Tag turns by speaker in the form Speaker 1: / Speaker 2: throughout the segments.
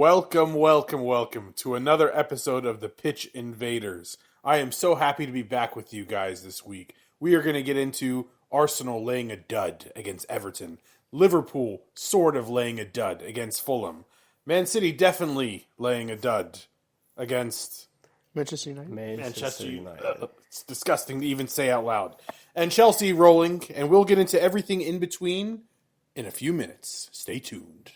Speaker 1: Welcome, welcome, welcome to another episode of the Pitch Invaders. I am so happy to be back with you guys this week. We are going to get into Arsenal laying a dud against Everton, Liverpool sort of laying a dud against Fulham, Man City definitely laying a dud against
Speaker 2: Manchester United.
Speaker 1: Manchester United. It's disgusting to even say out loud. And Chelsea rolling, and we'll get into everything in between in a few minutes. Stay tuned.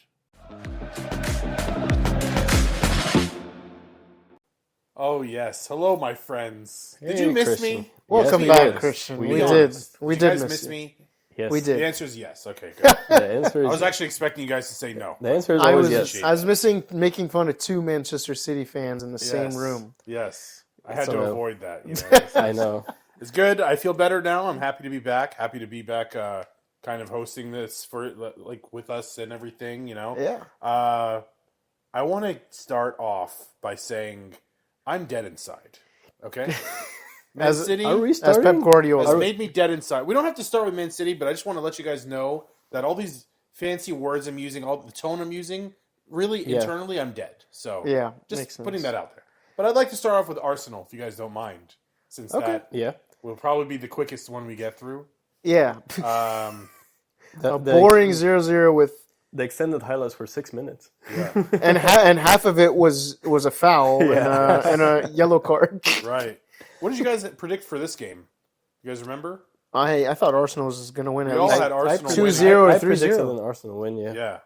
Speaker 1: Oh, yes. Hello, my friends. Did you miss
Speaker 3: Christian.
Speaker 1: me?
Speaker 2: Welcome back, Christian. We did. We
Speaker 1: you
Speaker 2: did
Speaker 1: guys
Speaker 2: miss
Speaker 1: me.
Speaker 3: Yes.
Speaker 2: We did.
Speaker 1: The answer is yes. Okay, good.
Speaker 3: The answer is
Speaker 1: I was actually expecting you guys to say no.
Speaker 3: The answer is
Speaker 2: I
Speaker 3: always
Speaker 2: was
Speaker 3: yes.
Speaker 2: I was making fun of two Manchester City fans in the same room.
Speaker 1: Yes. I had
Speaker 3: So
Speaker 1: to
Speaker 3: no.
Speaker 1: avoid that. You know.
Speaker 3: I know.
Speaker 1: It's good. I feel better now. I'm happy to be back. Happy to be back kind of hosting this for like with us and everything, you know.
Speaker 2: Yeah.
Speaker 1: I want to start off by saying I'm dead inside. Okay? Man
Speaker 2: As-
Speaker 1: City
Speaker 3: Are we
Speaker 2: As
Speaker 3: starting?
Speaker 2: Pep Guardiola.
Speaker 1: has made me dead inside. We don't have to start with Man City, but I just want to let you guys know that all these fancy words I'm using, all the tone I'm using, really
Speaker 3: Yeah.
Speaker 1: internally I'm dead. So
Speaker 2: Yeah,
Speaker 1: just
Speaker 2: makes sense.
Speaker 1: putting that out there. But I'd like to start off with Arsenal, if you guys don't mind, since that
Speaker 3: Yeah.
Speaker 1: will probably be the quickest one we get through.
Speaker 2: Yeah.
Speaker 3: The,
Speaker 2: A boring 0-0 with
Speaker 3: the extended highlights were 6 minutes.
Speaker 2: and half of it was a foul and a yellow card.
Speaker 1: Right. What did you guys predict for this game? You guys remember?
Speaker 2: I thought Arsenal was going to win
Speaker 1: We
Speaker 2: at
Speaker 1: all
Speaker 2: least.
Speaker 1: had Arsenal
Speaker 2: 2-0 or
Speaker 3: I
Speaker 2: 3-0.
Speaker 3: predicted an Arsenal win, yeah.
Speaker 1: Yeah.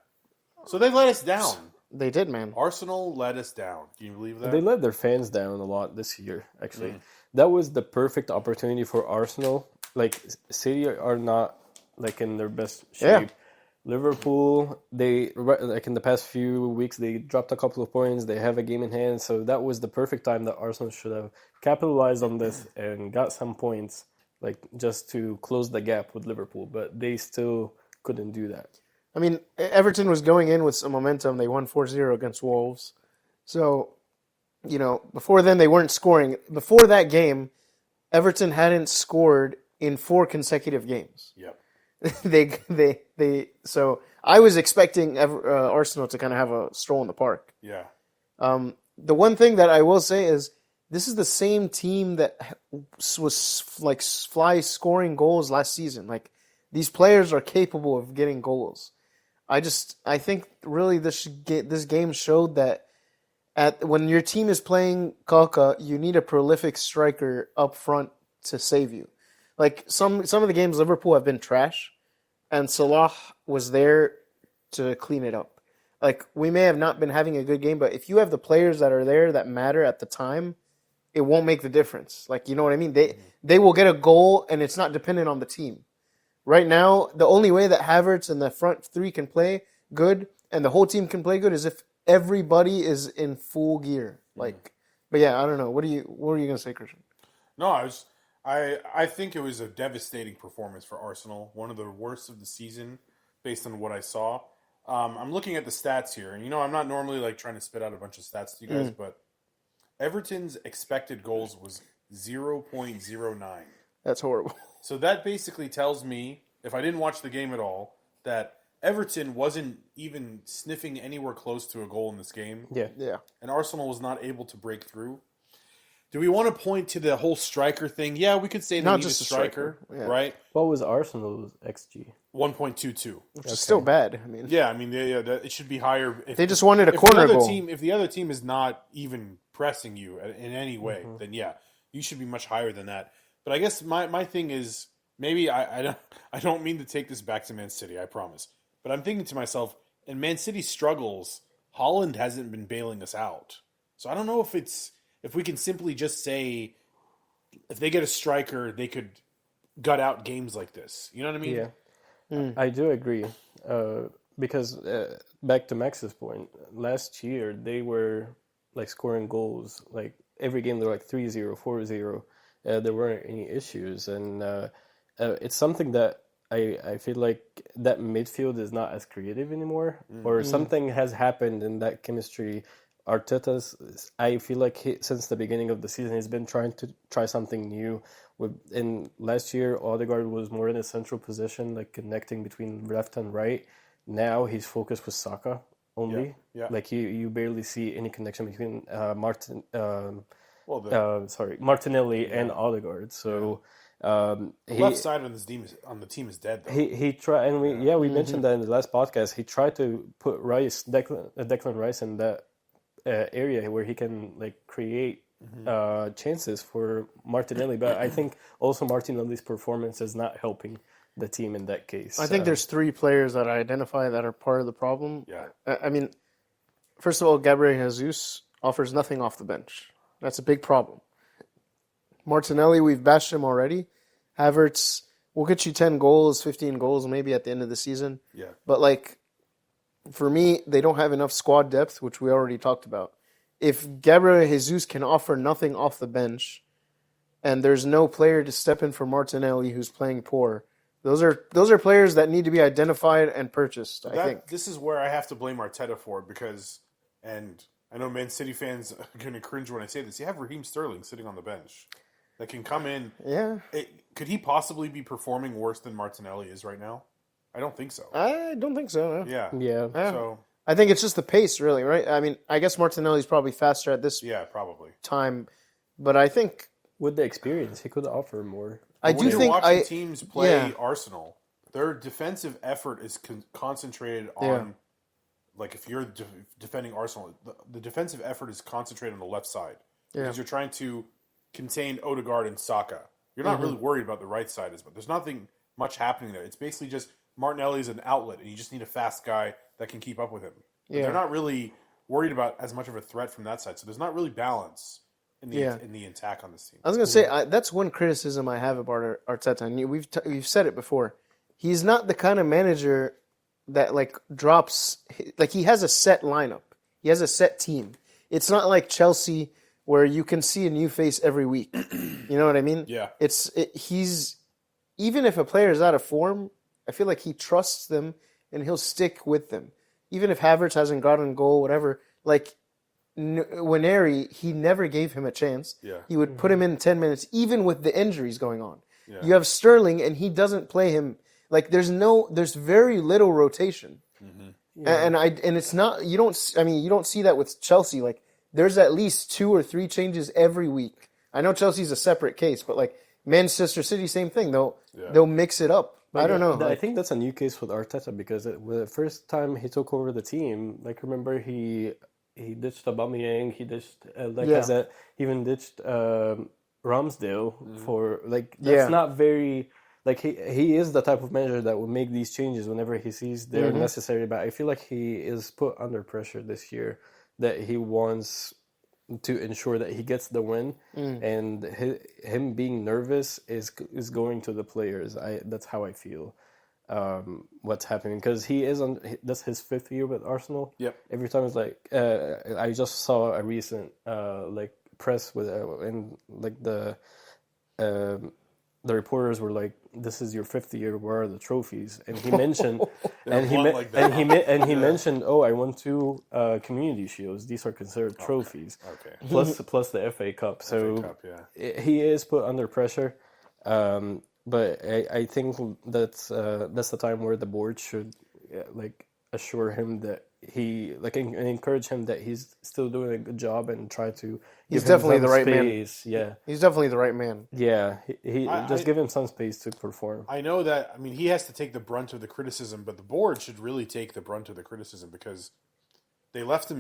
Speaker 1: So they let us down.
Speaker 2: They did, man.
Speaker 1: Arsenal let us down. Can you believe that?
Speaker 3: They let their fans down a lot this year, actually. That was the perfect opportunity for Arsenal. Like, City are not, like, in their best shape.
Speaker 2: Yeah.
Speaker 3: Liverpool, they, like, in the past few weeks, they dropped a couple of points. They have a game in hand. So that was the perfect time that Arsenal should have capitalized on this and got some points, like, just to close the gap with Liverpool. But they still couldn't do that.
Speaker 2: I mean, Everton was going in with some momentum. They won 4-0 against Wolves. So, you know, before then they weren't scoring. Before that game, Everton hadn't scored in 4 consecutive games.
Speaker 1: Yep.
Speaker 2: So I was expecting Arsenal to kind of have a stroll in the park.
Speaker 1: Yeah.
Speaker 2: The one thing that I will say is this is the same team that was like fly scoring goals last season. Like, these players are capable of getting goals. I think really this game showed that when your team is playing Kaka, you need a prolific striker up front to save you. Like, some of the games Liverpool have been trash, and Salah was there to clean it up. Like, we may have not been having a good game, but if you have the players that are there that matter at the time, it won't make the difference. Like, you know what I mean? They will get a goal, and it's not dependent on the team. Right now, the only way that Havertz and the front three can play good and the whole team can play good is if everybody is in full gear. Like, but yeah, I don't know. What are you gonna say, Christian?
Speaker 1: No, I think it was a devastating performance for Arsenal. One of the worst of the season, based on what I saw. I'm looking at the stats here, and I'm not normally like trying to spit out a bunch of stats to you guys, but Everton's expected goals was 0.09.
Speaker 2: That's horrible.
Speaker 1: So that basically tells me, if I didn't watch the game at all, that Everton wasn't even sniffing anywhere close to a goal in this game.
Speaker 2: Yeah.
Speaker 1: And Arsenal was not able to break through. Do we want to point to the whole striker thing? Yeah, we could say they
Speaker 2: Not
Speaker 1: need
Speaker 2: just
Speaker 1: a
Speaker 2: a
Speaker 1: striker,
Speaker 2: striker, yeah.
Speaker 1: right?
Speaker 3: What was Arsenal's XG?
Speaker 1: 1.22.
Speaker 2: Which is still bad. I mean,
Speaker 1: Yeah, I mean, it should be higher. If,
Speaker 2: they just wanted a
Speaker 1: if
Speaker 2: corner
Speaker 1: the other
Speaker 2: goal.
Speaker 1: team, if the other team is not even pressing you in any way, then yeah, you should be much higher than that. But I guess my thing is, maybe I don't mean to take this back to Man City, I promise. But I'm thinking to myself, in Man City's struggles, Holland hasn't been bailing us out. So I don't know if we can simply just say, if they get a striker, they could gut out games like this. You know what I mean?
Speaker 3: Yeah. I do agree. Because back to Max's point, last year they were like scoring goals. Like every game they were like 3-0, 4-0. There weren't any issues. And it's something that I feel like that midfield is not as creative anymore. Or something has happened in that chemistry. Arteta's, I feel like since the beginning of the season, he's been trying to try something new. In last year, Odegaard was more in a central position, like connecting between left and right. Now his focus was Saka only.
Speaker 1: Yeah.
Speaker 3: Like you barely see any connection between
Speaker 1: Well,
Speaker 3: Martinelli and Odegaard. So
Speaker 1: the left side on the team is dead though.
Speaker 3: he tried, and we mentioned that in the last podcast. He tried to put Declan Rice in that area where he can like create chances for Martinelli, but I think also Martinelli's performance is not helping the team in that case.
Speaker 2: I think there's 3 players that I identify that are part of the problem.
Speaker 1: Yeah.
Speaker 2: I mean, first of all, Gabriel Jesus offers nothing off the bench. That's a big problem. Martinelli, we've bashed him already. Havertz will get you 10 goals, 15 goals maybe at the end of the season.
Speaker 1: Yeah.
Speaker 2: But like, for me, they don't have enough squad depth, which we already talked about. If Gabriel Jesus can offer nothing off the bench, and there's no player to step in for Martinelli who's playing poor, those are players that need to be identified and purchased. I think
Speaker 1: this is where I have to blame Arteta for it because, and I know Man City fans are going to cringe when I say this. You have Raheem Sterling sitting on the bench that can come in.
Speaker 2: Yeah,
Speaker 1: could he possibly be performing worse than Martinelli is right now? I don't think so.
Speaker 2: I don't think so. No.
Speaker 1: Yeah. So
Speaker 2: I think it's just the pace, really, right? I mean, I guess Martinelli's probably faster at this
Speaker 1: probably
Speaker 2: time, but I think
Speaker 3: with the experience, he could offer more.
Speaker 2: I
Speaker 1: when
Speaker 2: do
Speaker 1: you're
Speaker 2: think
Speaker 1: watching teams play Arsenal, their defensive effort is concentrated on, like if you're defending Arsenal, the defensive effort is concentrated on the left side because you're trying to contain Odegaard and Saka. You're not really worried about the right side but there's nothing much happening there. It's basically just Martinelli's an outlet, and you just need a fast guy that can keep up with him. Yeah. They're not really worried about as much of a threat from that side, so there's not really balance in the attack on this team.
Speaker 2: I was going to say, that's one criticism I have about Arteta, and we've said it before. He's not the kind of manager that like drops, like he has a set lineup. He has a set team. It's not like Chelsea where you can see a new face every week. You know what I mean?
Speaker 1: Yeah.
Speaker 2: He's even if a player is out of form, I feel like he trusts them and he'll stick with them. Even if Havertz hasn't gotten a goal, whatever, like Nwaneri, he never gave him a chance.
Speaker 1: Yeah.
Speaker 2: He would put him in 10 minutes, even with the injuries going on. Yeah. You have Sterling, and he doesn't play him. Like there's very little rotation, and it's not you don't see that with Chelsea. Like there's at least 2 or 3 changes every week. I know Chelsea's a separate case, but like Manchester City, same thing. They'll mix it up. But I don't know.
Speaker 3: I think that's a new case with Arteta because the first time he took over the team, like remember he ditched Aubameyang, he ditched Lacazette, he even ditched Ramsdale for like that's not very like he is the type of manager that will make these changes whenever he sees they're necessary. But I feel like he is put under pressure this year that he wants to ensure that he gets the win, and him being nervous is going to the players. That's how I feel. What's happening because he is that's his 5th year with Arsenal.
Speaker 1: Yep.
Speaker 3: Every time it's like I just saw a recent like press with and like the reporters were like, "This is your 5th year. Where are the trophies?" And he mentioned and he mentioned, "Oh, I won 2 community shields. These are considered trophies.
Speaker 1: Okay.
Speaker 3: Plus the FA Cup. So
Speaker 1: FA Cup,
Speaker 3: he is put under pressure." But I think that's the time where the board should like assure him that he like and encourage him that he's still doing a good job and try to.
Speaker 2: He's definitely the right
Speaker 3: space.
Speaker 2: man.
Speaker 3: Yeah,
Speaker 2: he's definitely the right man.
Speaker 3: Yeah, he just give him some space to perform.
Speaker 1: I know that. I mean, he has to take the brunt of the criticism, but the board should really take the brunt of the criticism because they left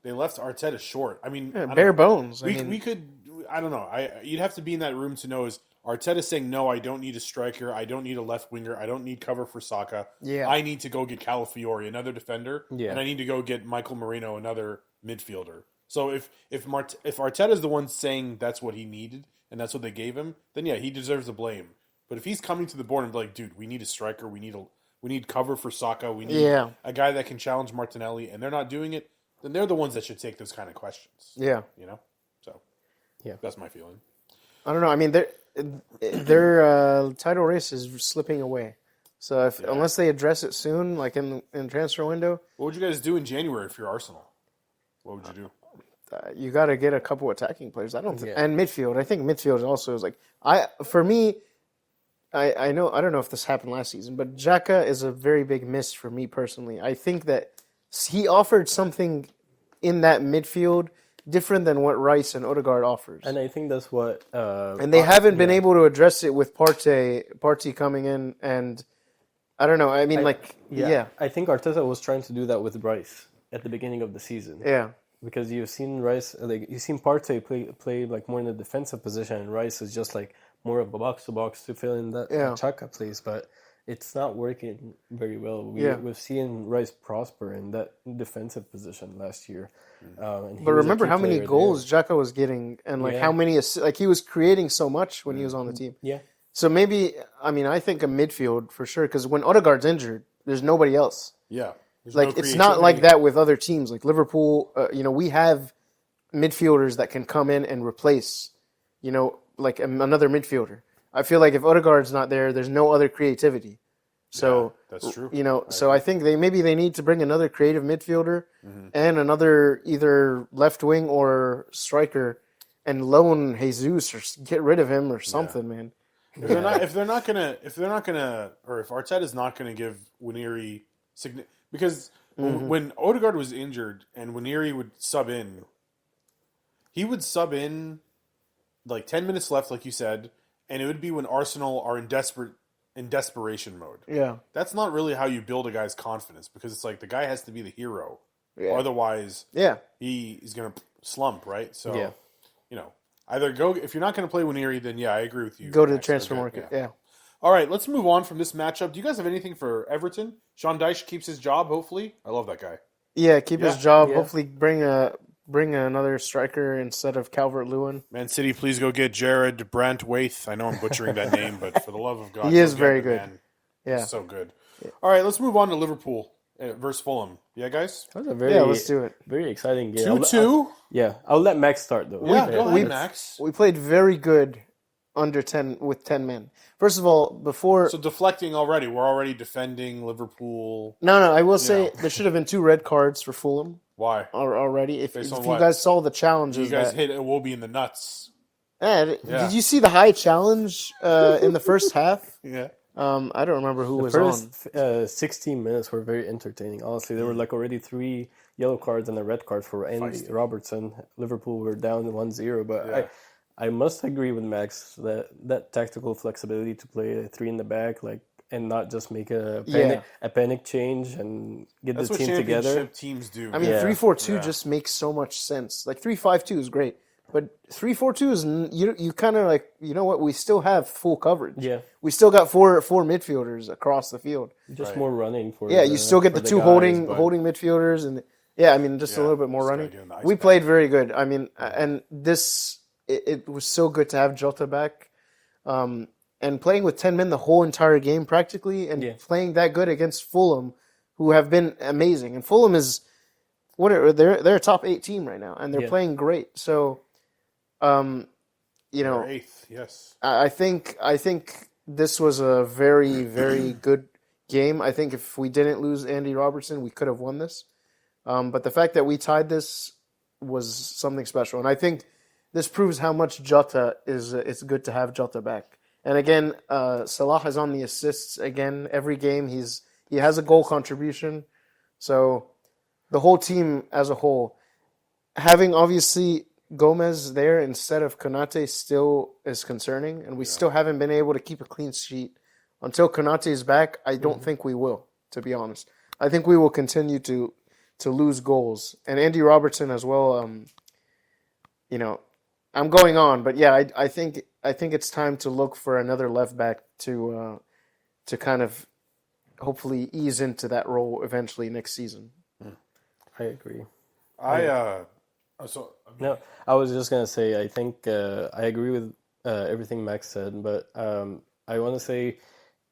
Speaker 1: Arteta short. I mean,
Speaker 2: bare bones.
Speaker 1: We could. I don't know. You'd have to be in that room to know is Arteta saying no. I don't need a striker. I don't need a left winger. I don't need cover for Saka.
Speaker 2: Yeah.
Speaker 1: I need to go get Calafiori, another defender.
Speaker 3: Yeah.
Speaker 1: And I need to go get Michael Merino, another midfielder. So if Arteta's the one saying that's what he needed and that's what they gave him, then yeah, he deserves the blame. But if he's coming to the board and be like, dude, we need a striker. We need cover for Saka. We need a guy that can challenge Martinelli, and they're not doing it. Then they're the ones that should take those kind of questions.
Speaker 2: Yeah.
Speaker 1: You know. So
Speaker 3: yeah,
Speaker 1: that's my feeling.
Speaker 2: I don't know. I mean, their title race is slipping away. So unless they address it soon, like in transfer window,
Speaker 1: what would you guys do in January if you're Arsenal? What would you do?
Speaker 2: You got to get a couple attacking players. I don't think, and midfield. I think midfield also is like I don't know if this happened last season, but Xhaka is a very big miss for me personally. I think that he offered something in that midfield different than what Rice and Odegaard offers.
Speaker 3: And I think that's what.
Speaker 2: And they haven't been able to address it with Partey coming in, and I don't know. I mean, yeah.
Speaker 3: I think Arteta was trying to do that with Rice at the beginning of the season.
Speaker 2: Yeah.
Speaker 3: Because you've seen Rice, like you've seen Partey play like more in a defensive position, and Rice is just like more of a box to box to fill in that Xhaka place, but it's not working very well. We've seen Rice prosper in that defensive position last year.
Speaker 2: But remember how many goals Xhaka was getting, and like how many like he was creating so much when he was on the team.
Speaker 3: Yeah.
Speaker 2: So maybe I think a midfield for sure, because when Odegaard's injured, there's nobody else.
Speaker 1: Yeah.
Speaker 2: Like it's not like that with other teams. Like Liverpool, we have midfielders that can come in and replace, like another midfielder. I feel like if Odegaard's not there, there's no other creativity. So
Speaker 1: that's true.
Speaker 2: So I think they need to bring another creative midfielder and another either left wing or striker, and loan Jesus or get rid of him or something, man.
Speaker 1: If they're not gonna, or if Arteta's not gonna give Waneri because when Odegaard was injured and Waneri would sub in, he would sub in like 10 minutes left, like you said, and it would be when Arsenal are in desperation mode.
Speaker 2: Yeah,
Speaker 1: that's not really how you build a guy's confidence, because it's like the guy has to be the hero, otherwise, he's gonna slump, right? So, either go if you're not gonna play Waneri, then I agree with you.
Speaker 2: Go to the transfer market. Yeah.
Speaker 1: All right, let's move on from this matchup. Do you guys have anything for Everton? Sean Dyche keeps his job, hopefully. I love that guy.
Speaker 2: Yeah, keep his job. Yeah. Hopefully bring another striker instead of Calvert-Lewin.
Speaker 1: Man City, please go get Jared Brantwaite. I know I'm butchering that name, but for the love of God.
Speaker 2: He is very good.
Speaker 1: Man.
Speaker 2: Yeah.
Speaker 1: He's so good. Yeah. All right, let's move on to Liverpool versus Fulham. Yeah, guys?
Speaker 3: That was a
Speaker 2: let's do it.
Speaker 3: Very exciting game.
Speaker 1: 2-2?
Speaker 3: I'll let Max start, though.
Speaker 1: Yeah, go ahead, Max.
Speaker 2: We played very good under 10 with 10 men. First of all, before...
Speaker 1: So deflecting already. We're already defending Liverpool.
Speaker 2: No, I will say there should have been 2 red cards for Fulham.
Speaker 1: Why?
Speaker 2: Already. If you guys saw the challenges...
Speaker 1: You guys hit Iwobi in the nuts.
Speaker 2: Did you see the high challenge in the first half?
Speaker 1: Yeah.
Speaker 2: I don't remember who was
Speaker 3: on. The first 16 minutes were very entertaining. Honestly, there were like already 3 yellow cards and a red card for Andy Robertson. Liverpool were down 1-0, but I must agree with Max that tactical flexibility to play 3 in the back, and not just make a panic change and get the team together.
Speaker 1: That's what teams do.
Speaker 2: I mean, 3-4-2 just makes so much sense. Like 3-5-2 is great, but 3-4-2 is you kind of like, you know what? We still have full coverage.
Speaker 3: Yeah,
Speaker 2: we still got four midfielders across the field.
Speaker 3: Just more running for.
Speaker 2: You still get the 2 holding midfielders and just a little bit more running. We played very good. I mean, and this. It was so good to have Jota back, and playing with 10 men the whole entire game practically, and playing that good against Fulham, who have been amazing. And Fulham is they're a top 8 team right now, and they're playing great. So,
Speaker 1: they're 8th, yes.
Speaker 2: I think this was a very, very good game. I think if we didn't lose Andy Robertson, we could have won this. But the fact that we tied this was something special, and I think. This proves how much Jota is. It's good to have Jota back. And again, Salah is on the assists again every game. He has a goal contribution. So the whole team as a whole, having obviously Gomez there instead of Konate still is concerning, and we still haven't been able to keep a clean sheet until Konate is back. I don't think we will, to be honest. I think we will continue to lose goals, and Andy Robertson as well. I'm going on, but I think it's time to look for another left back to kind of hopefully ease into that role eventually next season.
Speaker 3: I agree.
Speaker 2: Oh,
Speaker 3: No, I was just gonna say I think I agree with everything Max said, but I want to say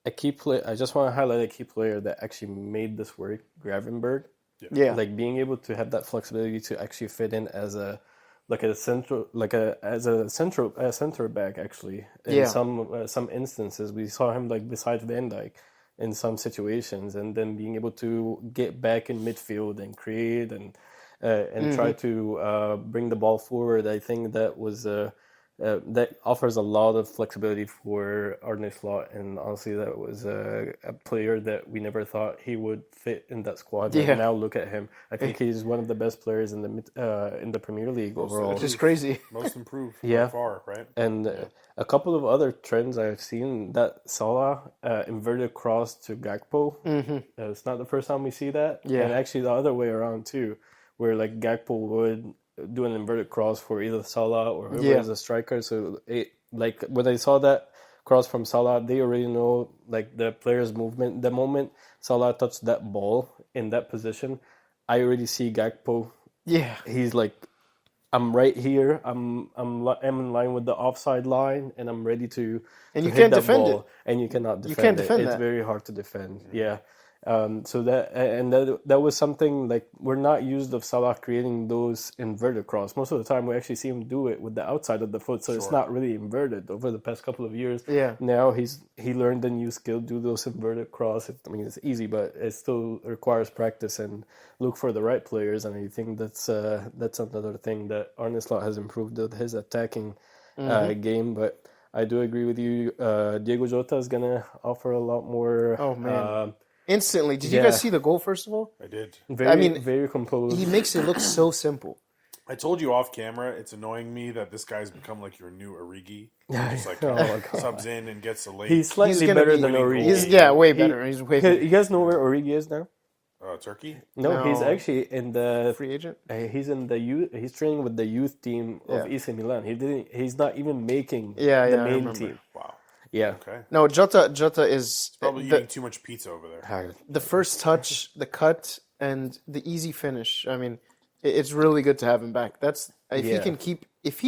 Speaker 3: I just want to highlight a key player that actually made this work, Gravenberg.
Speaker 2: Yeah,
Speaker 3: like being able to have that flexibility to actually fit in as a center back actually. In some instances, we saw him beside Van Dijk in some situations, and then being able to get back in midfield and create and try to bring the ball forward. I think that was that offers a lot of flexibility for Arne Slot, and honestly, that was a player that we never thought he would fit in that squad. But
Speaker 2: Yeah.
Speaker 3: now look at him. I think he's one of the best players in the Premier League overall.
Speaker 2: Which is crazy.
Speaker 1: Most improved
Speaker 3: Yeah.
Speaker 1: by far, right?
Speaker 3: And a couple of other trends I've seen, that Salah inverted cross to Gakpo. It's not the first time we see that.
Speaker 2: Yeah.
Speaker 3: And actually the other way around too, where like Gakpo would do an inverted cross for either Salah or whoever is a striker. So like when I saw that cross from Salah, they already know like the player's movement. The moment Salah touched that ball in that position, I already see Gakpo.
Speaker 2: Yeah.
Speaker 3: He's like, I'm right here. I'm in line with the offside line, and I'm ready to.
Speaker 2: And
Speaker 3: to
Speaker 2: you
Speaker 3: hit
Speaker 2: can't
Speaker 3: that
Speaker 2: defend
Speaker 3: ball.
Speaker 2: it.
Speaker 3: And you cannot defend
Speaker 2: can't
Speaker 3: it.
Speaker 2: defend
Speaker 3: It's
Speaker 2: that.
Speaker 3: very hard to defend. Yeah. So that was something like we're not used of Salah creating those inverted cross. Most of the time, we actually see him do it with the outside of the foot, so it's not really inverted over the past couple of years.
Speaker 2: Yeah.
Speaker 3: Now he learned a new skill, do those inverted cross. I mean, it's easy, but it still requires practice and look for the right players. And I think that's another thing that Arne Slot has improved with his attacking game. But I do agree with you. Diego Jota is gonna offer a lot more.
Speaker 2: Oh man. Instantly. Did you guys see the goal, first of all?
Speaker 1: I did.
Speaker 3: Very composed.
Speaker 2: He makes it look so simple.
Speaker 1: I told you off camera, it's annoying me that this guy's become like your new Origi. Just like subs in and gets a late.
Speaker 3: He's slightly
Speaker 2: gonna
Speaker 3: better
Speaker 2: be
Speaker 3: than
Speaker 1: winning
Speaker 3: Origi.
Speaker 1: goal.
Speaker 2: Way better. He's way better.
Speaker 3: You guys know where Origi is now?
Speaker 1: Turkey?
Speaker 3: No, he's
Speaker 2: No.
Speaker 3: actually in the
Speaker 2: Free agent?
Speaker 3: he's in the youth. He's training with the youth team of AC Milan. He's not even making the
Speaker 2: I
Speaker 3: main
Speaker 2: remember.
Speaker 3: team.
Speaker 1: Wow.
Speaker 3: Yeah.
Speaker 1: Okay.
Speaker 2: No, Jota is
Speaker 1: Probably eating too much pizza over there.
Speaker 2: the first touch, the cut, and the easy finish. I mean, it's really good to have him back. That's if he can keep if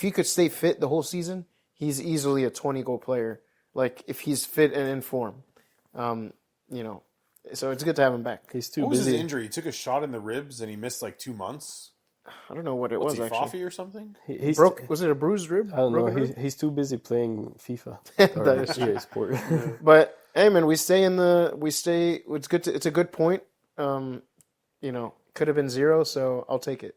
Speaker 2: he could stay fit the whole season, he's easily a 20-goal player. Like if he's fit and in form, So it's good to have him back.
Speaker 3: He's too
Speaker 1: What was
Speaker 3: busy.
Speaker 1: his injury? He took a shot in the ribs and he missed like 2 months.
Speaker 2: I don't know what it
Speaker 1: Was
Speaker 2: was
Speaker 1: he
Speaker 2: actually.
Speaker 1: Foffy or something?
Speaker 3: He's
Speaker 2: Was it a bruised rib?
Speaker 3: I don't know.
Speaker 2: Broken rib?
Speaker 3: He's too busy playing FIFA
Speaker 2: That
Speaker 3: or
Speaker 2: is
Speaker 3: EA Sport.
Speaker 2: But hey, man, we stay. It's good. It's a good point. Could have been 0, so I'll take it.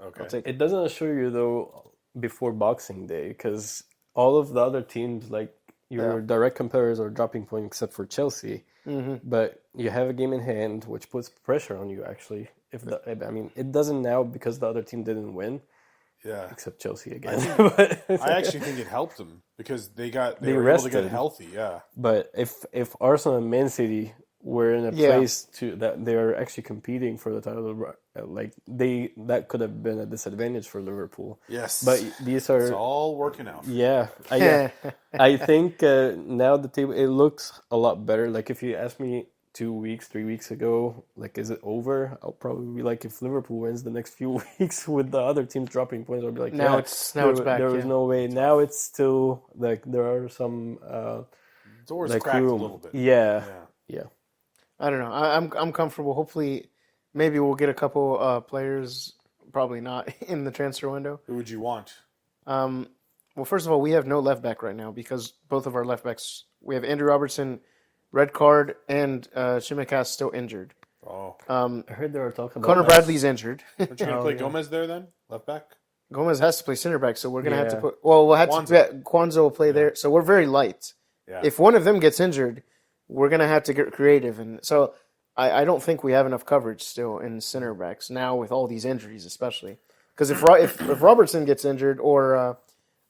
Speaker 1: Okay.
Speaker 2: I'll take it.
Speaker 3: It doesn't assure you though before Boxing Day because all of the other teams, like your direct competitors, are dropping points except for Chelsea. But you have a game in hand, which puts pressure on you. Actually, it doesn't now because the other team didn't win.
Speaker 1: Yeah.
Speaker 3: Except Chelsea again.
Speaker 1: I actually think it helped them because they were able to
Speaker 3: rested.
Speaker 1: get healthy. Yeah.
Speaker 3: But if Arsenal and Man City were in a place that they are actually competing for the title, like that could have been a disadvantage for Liverpool.
Speaker 1: Yes.
Speaker 3: But these are
Speaker 1: It's all working out.
Speaker 3: yeah. I think now the table it looks a lot better. Like if you asked me 2 weeks, 3 weeks ago, like is it over? I'll probably be like, if Liverpool wins the next few weeks with the other teams dropping points, I'll be like,
Speaker 2: It's back.
Speaker 3: There was no way. Now it's still like there are some
Speaker 1: Doors
Speaker 3: like
Speaker 1: cracked
Speaker 3: room.
Speaker 1: a little bit.
Speaker 3: Yeah.
Speaker 2: I don't know. I'm comfortable. Hopefully, maybe we'll get a couple players. Probably not in the transfer window.
Speaker 1: Who would you want?
Speaker 2: Well, first of all, we have no left back right now because both of our left backs. We have Andrew Robertson, red card, and Shimikas still injured.
Speaker 1: Oh.
Speaker 3: I heard they were talking about
Speaker 2: Connor Bradley's injured.
Speaker 1: Aren't you going to play Gomez there then? Left back?
Speaker 2: Gomez has to play center back, so we're gonna have to
Speaker 3: Yeah.
Speaker 2: put. Well, we'll have to. Kwanzaa will play there, so we're very light.
Speaker 1: Yeah.
Speaker 2: If one of them gets injured, we're gonna have to get creative, and so I don't think we have enough coverage still in center backs now with all these injuries, especially because if Robertson gets injured or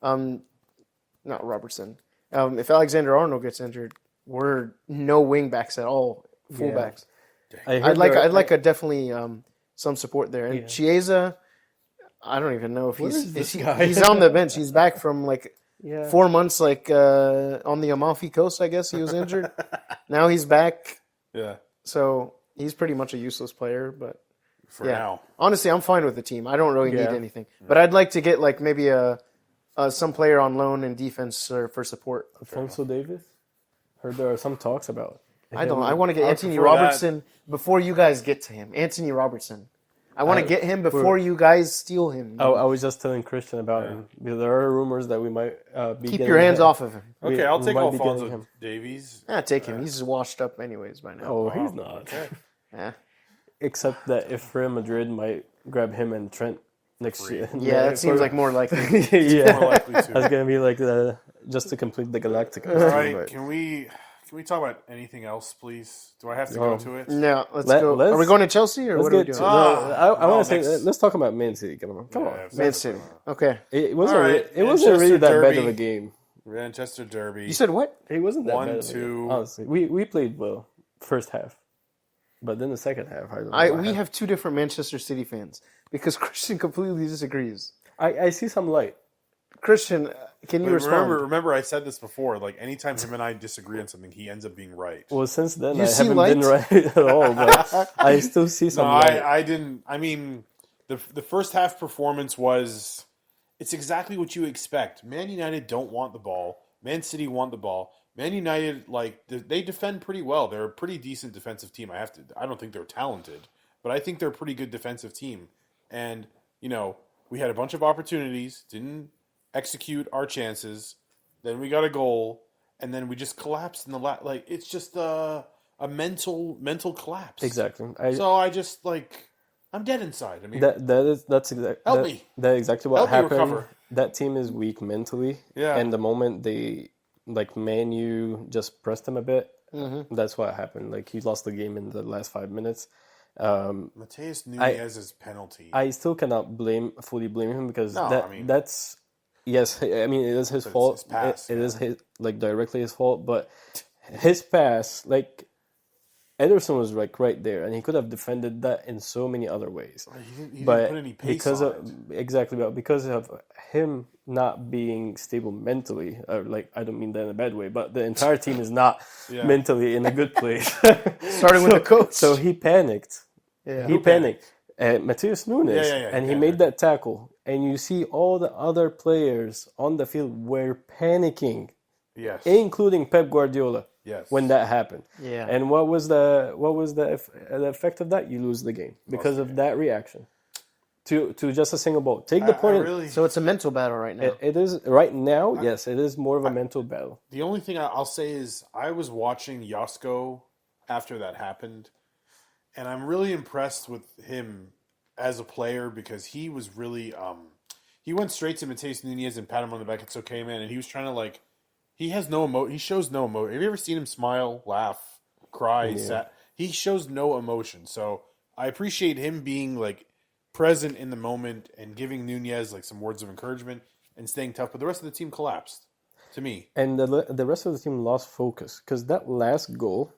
Speaker 2: not Robertson, if Alexander Arnold gets injured, we're no wing backs at all, fullbacks. I'd like a definitely some support there. And Chiesa, I don't even know if he's on the bench. He's back from 4 months, on the Amalfi Coast. I guess he was injured. Now he's back.
Speaker 1: Yeah.
Speaker 2: So he's pretty much a useless player. But
Speaker 1: For now.
Speaker 2: honestly, I'm fine with the team. I don't really need anything. But I'd like to get maybe some player on loan in defense for support.
Speaker 3: Alfonso Davis. Heard there are some talks about.
Speaker 2: I want to get Anthony
Speaker 1: prefer that.
Speaker 2: Robertson before you guys get to him. Anthony Robertson. I want to get him before you guys steal him.
Speaker 3: I was just telling Christian about him. There are rumors that we might be
Speaker 2: Keep
Speaker 3: getting
Speaker 2: your hands
Speaker 3: him.
Speaker 2: off of him.
Speaker 1: Okay, I'll
Speaker 3: we
Speaker 1: take
Speaker 3: might be getting
Speaker 1: Alfonso
Speaker 3: him.
Speaker 1: Davies.
Speaker 2: Take him. He's washed up anyways by now.
Speaker 3: Oh, he's not.
Speaker 1: Okay.
Speaker 2: Yeah.
Speaker 3: Except that if Real Madrid might grab him and Trent next
Speaker 1: free.
Speaker 3: year.
Speaker 2: Yeah, that seems like more likely.
Speaker 3: Yeah,
Speaker 1: More likely to.
Speaker 3: that's gonna be like just to complete the Galacticos.
Speaker 1: All right,
Speaker 3: but-
Speaker 1: can we talk about anything else, please? Do I have to go to it?
Speaker 2: No, let's
Speaker 3: Let-
Speaker 2: go.
Speaker 3: let's-
Speaker 2: Are we going to Chelsea or
Speaker 3: Let's
Speaker 2: what are we
Speaker 3: get
Speaker 2: doing?
Speaker 3: to. I
Speaker 1: No,
Speaker 3: want to say
Speaker 1: next-
Speaker 3: let's talk about Man City. Come on.
Speaker 1: Yeah,
Speaker 2: Man City. Okay.
Speaker 3: It wasn't.
Speaker 1: All right,
Speaker 3: It wasn't really
Speaker 1: Manchester
Speaker 3: that bad of
Speaker 1: Derby.
Speaker 3: a game.
Speaker 1: Manchester Derby.
Speaker 2: You said what?
Speaker 3: It wasn't that
Speaker 1: 1-2.
Speaker 3: bad of a game. Honestly, we played well first half, but then the second half, I don't know. what
Speaker 2: We
Speaker 3: happened.
Speaker 2: have two different Manchester City fans because Christian completely disagrees.
Speaker 3: I see some light.
Speaker 2: Christian, can you
Speaker 1: But
Speaker 2: respond?
Speaker 1: remember, I said this before. Like anytime him and I disagree on something, he ends up being right.
Speaker 3: Well, since then
Speaker 2: You
Speaker 3: I
Speaker 2: see
Speaker 3: haven't
Speaker 2: light?
Speaker 3: been right at all, but I still see
Speaker 1: No,
Speaker 3: some light.
Speaker 1: I didn't. I mean, the first half performance was. It's exactly what you expect. Man United don't want the ball. Man City want the ball. Man United, like they defend pretty well. They're a pretty decent defensive team. I don't think they're talented, but I think they're a pretty good defensive team. And we had a bunch of opportunities, didn't execute our chances. Then we got a goal, and then we just collapsed in the like. It's just a mental collapse.
Speaker 3: Exactly.
Speaker 1: So I just I'm dead inside. I mean,
Speaker 3: That's exactly
Speaker 1: Help me.
Speaker 3: That's exactly what
Speaker 1: Help me
Speaker 3: happened.
Speaker 1: recover.
Speaker 3: That team is weak mentally.
Speaker 1: Yeah.
Speaker 3: And the moment they Man U just pressed him a bit, that's what happened. Like he lost the game in the last 5 minutes.
Speaker 1: Mateus Nunez's penalty.
Speaker 3: I still cannot fully blame him because
Speaker 1: No, I mean-
Speaker 3: that's yes. I mean, it is his
Speaker 1: But it's
Speaker 3: fault.
Speaker 1: his pass,
Speaker 3: It is directly his fault. But his pass, Ederson was right there, and he could have defended that in so many other ways.
Speaker 1: he
Speaker 3: But
Speaker 1: didn't put any pace
Speaker 3: because
Speaker 1: on
Speaker 3: of exactly, but because of him not being stable mentally, or I don't mean that in a bad way, but the entire team is not
Speaker 1: Yeah.
Speaker 3: mentally in a good place.
Speaker 2: Starting with the coach.
Speaker 3: So he panicked.
Speaker 2: Yeah.
Speaker 3: He panicked. Mateus Nunes,
Speaker 1: Yeah,
Speaker 3: and he
Speaker 1: yeah.
Speaker 3: made that tackle. And you see all the other players on the field were panicking,
Speaker 1: Yes.
Speaker 3: including Pep Guardiola.
Speaker 1: Yes.
Speaker 3: When that happened.
Speaker 2: Yeah.
Speaker 3: And what was the effect of that? You lose the game because of that reaction to just a single ball. Take the point.
Speaker 2: So it's a mental battle right now.
Speaker 3: It is right now. Yes, it is more of a mental battle.
Speaker 1: The only thing I'll say is I was watching Josko after that happened, and I'm really impressed with him as a player because he was really he went straight to Mateus Nunez and pat him on the back. It's okay, man. And he was trying to he has no emotion. He shows no emotion. Have you ever seen him smile, laugh, cry, sad? He shows no emotion. So I appreciate him being present in the moment and giving Nunez some words of encouragement and staying tough. But the rest of the team collapsed. To me,
Speaker 3: And the rest of the team lost focus because that last goal,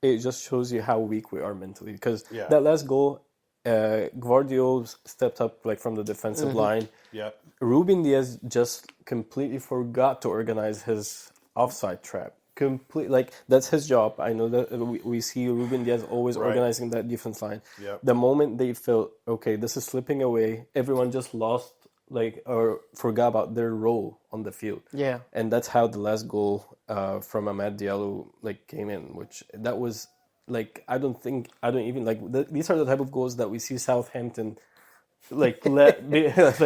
Speaker 3: it just shows you how weak we are mentally. Because that last goal, Guardiola stepped up from the defensive line.
Speaker 1: yeah.
Speaker 3: Ruben Diaz just completely forgot to organize his offside trap. That's his job. I know that we see Ruben Diaz always organizing that defense line.
Speaker 1: Yep.
Speaker 3: The moment they felt, okay, this is slipping away, everyone just lost or forgot about their role on the field.
Speaker 2: Yeah.
Speaker 3: And that's how the last goal from Amad Diallo came in, which that was I don't even these are the type of goals that we see Southampton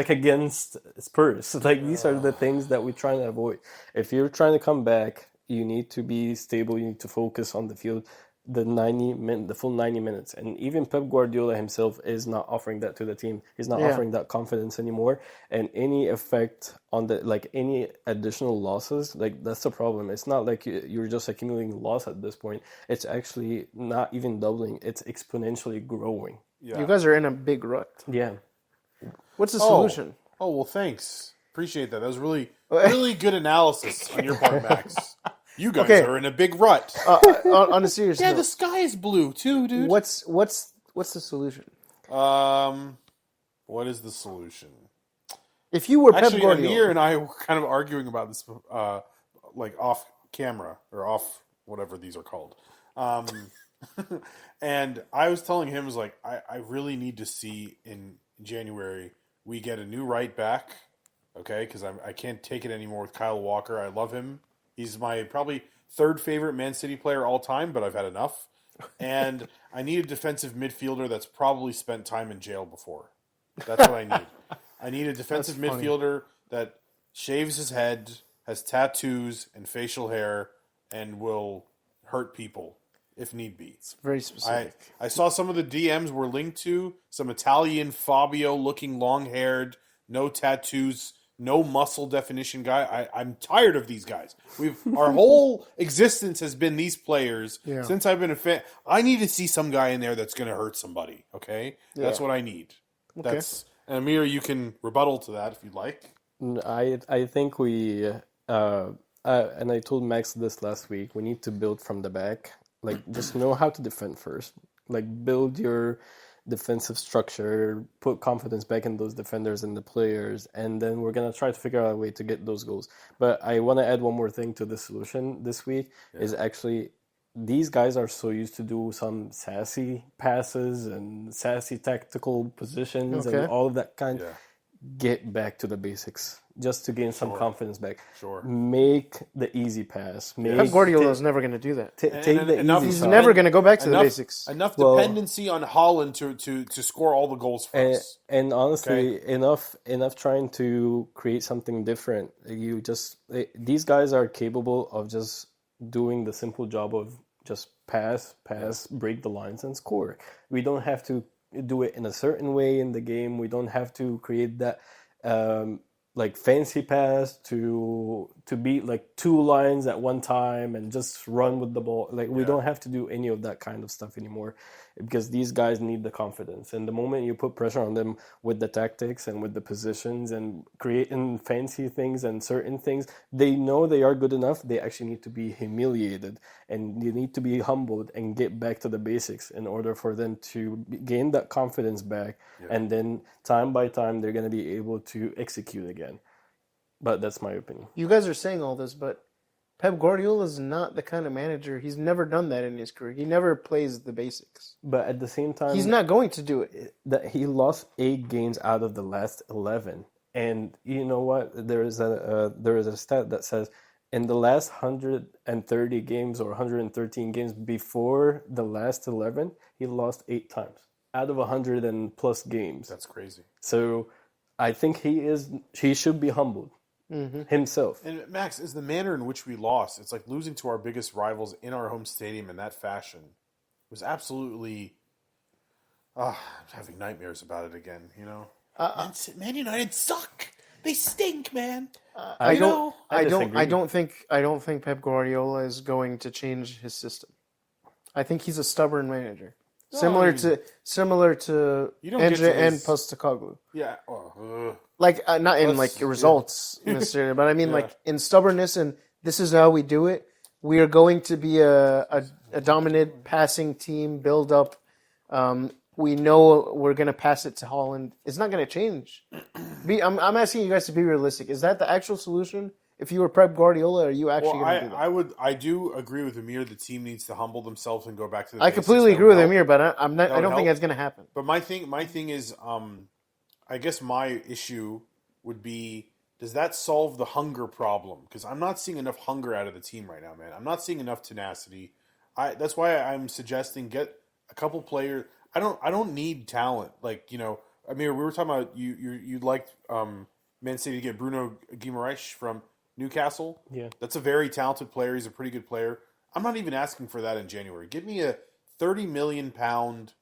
Speaker 3: against Spurs. These are the things that we're trying to avoid. If you're trying to come back, you need to be stable. You need to focus on the field the full 90 minutes. And even Pep Guardiola himself is not offering that to the team. He's not offering that confidence anymore. And any effect on any additional losses, that's the problem. It's not like you're just accumulating loss at this point. It's actually not even doubling. It's exponentially growing.
Speaker 1: Yeah.
Speaker 2: You guys are in a big rut.
Speaker 3: Yeah.
Speaker 2: What's the solution?
Speaker 1: Oh, well, thanks. Appreciate that. That was really good analysis on your part, Max. You guys are in a big rut.
Speaker 2: On a serious note,
Speaker 1: the sky is blue too, dude.
Speaker 2: what's the solution?
Speaker 1: What is the solution?
Speaker 2: If you were Pep
Speaker 1: Actually,
Speaker 2: Guardiola,
Speaker 1: Amir and I were kind of arguing about this, off camera or off whatever these are called. And I was telling him, I really need to see in January we get a new right back, okay? Because I can't take it anymore with Kyle Walker. I love him. He's my probably third favorite Man City player all time, but I've had enough. And I need a defensive midfielder that's probably spent time in jail before. That's what I need. I need a defensive midfielder that shaves his head, has tattoos and facial hair, and will hurt people. if need be.
Speaker 2: It's very specific.
Speaker 1: I saw some of the DMs were linked to some Italian Fabio-looking, long-haired, no tattoos, no muscle definition guy. I'm tired of these guys. Our whole existence has been these players since I've been a fan. I need to see some guy in there that's going to hurt somebody. Okay, that's what I need.
Speaker 2: Okay.
Speaker 1: And Amir, you can rebuttal to that if you'd like.
Speaker 3: I think we and I told Max this last week. We need to build from the back. Like, just know how to defend first. Like, build your defensive structure, put confidence back in those defenders and the players, and then we're gonna try to figure out a way to get those goals. But I want to add one more thing to the solution this week is actually these guys are so used to do some sassy passes and sassy tactical positions and all of that kind.
Speaker 1: Yeah.
Speaker 3: Get back to the basics just to gain some confidence back.
Speaker 1: Sure.
Speaker 3: Make the easy pass.
Speaker 2: Pep Guardiola is never going to do that.
Speaker 3: Take the easy
Speaker 2: He's
Speaker 3: side.
Speaker 2: never going to go back to the basics.
Speaker 1: Enough dependency on Holland to score all the goals for us.
Speaker 3: And honestly, enough trying to create something different. These guys are capable of just doing the simple job of just pass, break the lines, and score. We don't have to do it in a certain way in the game. We don't have to create that like fancy pass to beat like two lines at one time and just run with the ball. Like we don't have to do any of that kind of stuff anymore because these guys need the confidence. And the moment you put pressure on them with the tactics and with the positions and creating fancy things and certain things, they know they are good enough. They actually need to be humiliated and you need to be humbled and get back to the basics in order for them to gain that confidence back. And then time by time, they're going to be able to execute again. But that's my opinion.
Speaker 2: You guys are saying all this, but Pep Guardiola is not the kind of manager. He's never done that in his career. He never plays the basics.
Speaker 3: But at the same time,
Speaker 2: he's not going to do it.
Speaker 3: That he lost 8 games out of the last 11, and you know what? There is a stat that says in the last 130 games or 113 games before the last 11, he lost 8 times out of 100 and plus games.
Speaker 1: That's crazy.
Speaker 3: So I think he should be humbled. Himself.
Speaker 1: And Max, is the manner in which we lost, it's like losing to our biggest rivals in our home stadium in that fashion was absolutely I'm having nightmares about it again, you know? Man United suck. They stink, man.
Speaker 2: I don't think Pep Guardiola is going to change his system. I think he's a stubborn manager. Similar to Andrea and Postecoglou.
Speaker 1: Yeah.
Speaker 2: Like not in like results necessarily, but I mean like in stubbornness and this is how we do it. We are going to be a dominant passing team, build up. We know we're going to pass it to Holland. It's not going to change. I'm asking you guys to be realistic. Is that the actual solution? If you were Pep Guardiola, are you actually going to do that?
Speaker 1: I do agree with Amir. The team needs to humble themselves and go back to the
Speaker 2: I
Speaker 1: basics.
Speaker 2: completely agree with Amir, but I don't think that's going to happen.
Speaker 1: But my thing is, I guess my issue would be, does that solve the hunger problem? Because I'm not seeing enough hunger out of the team right now, man. I'm not seeing enough tenacity. That's why I'm suggesting get a couple players. I don't need talent. Like, you know, Amir, we were talking about you liked Man City to get Bruno Guimaraes from Newcastle.
Speaker 3: Yeah.
Speaker 1: That's a very talented player. He's a pretty good player. I'm not even asking for that in January. Give me a 30 million pound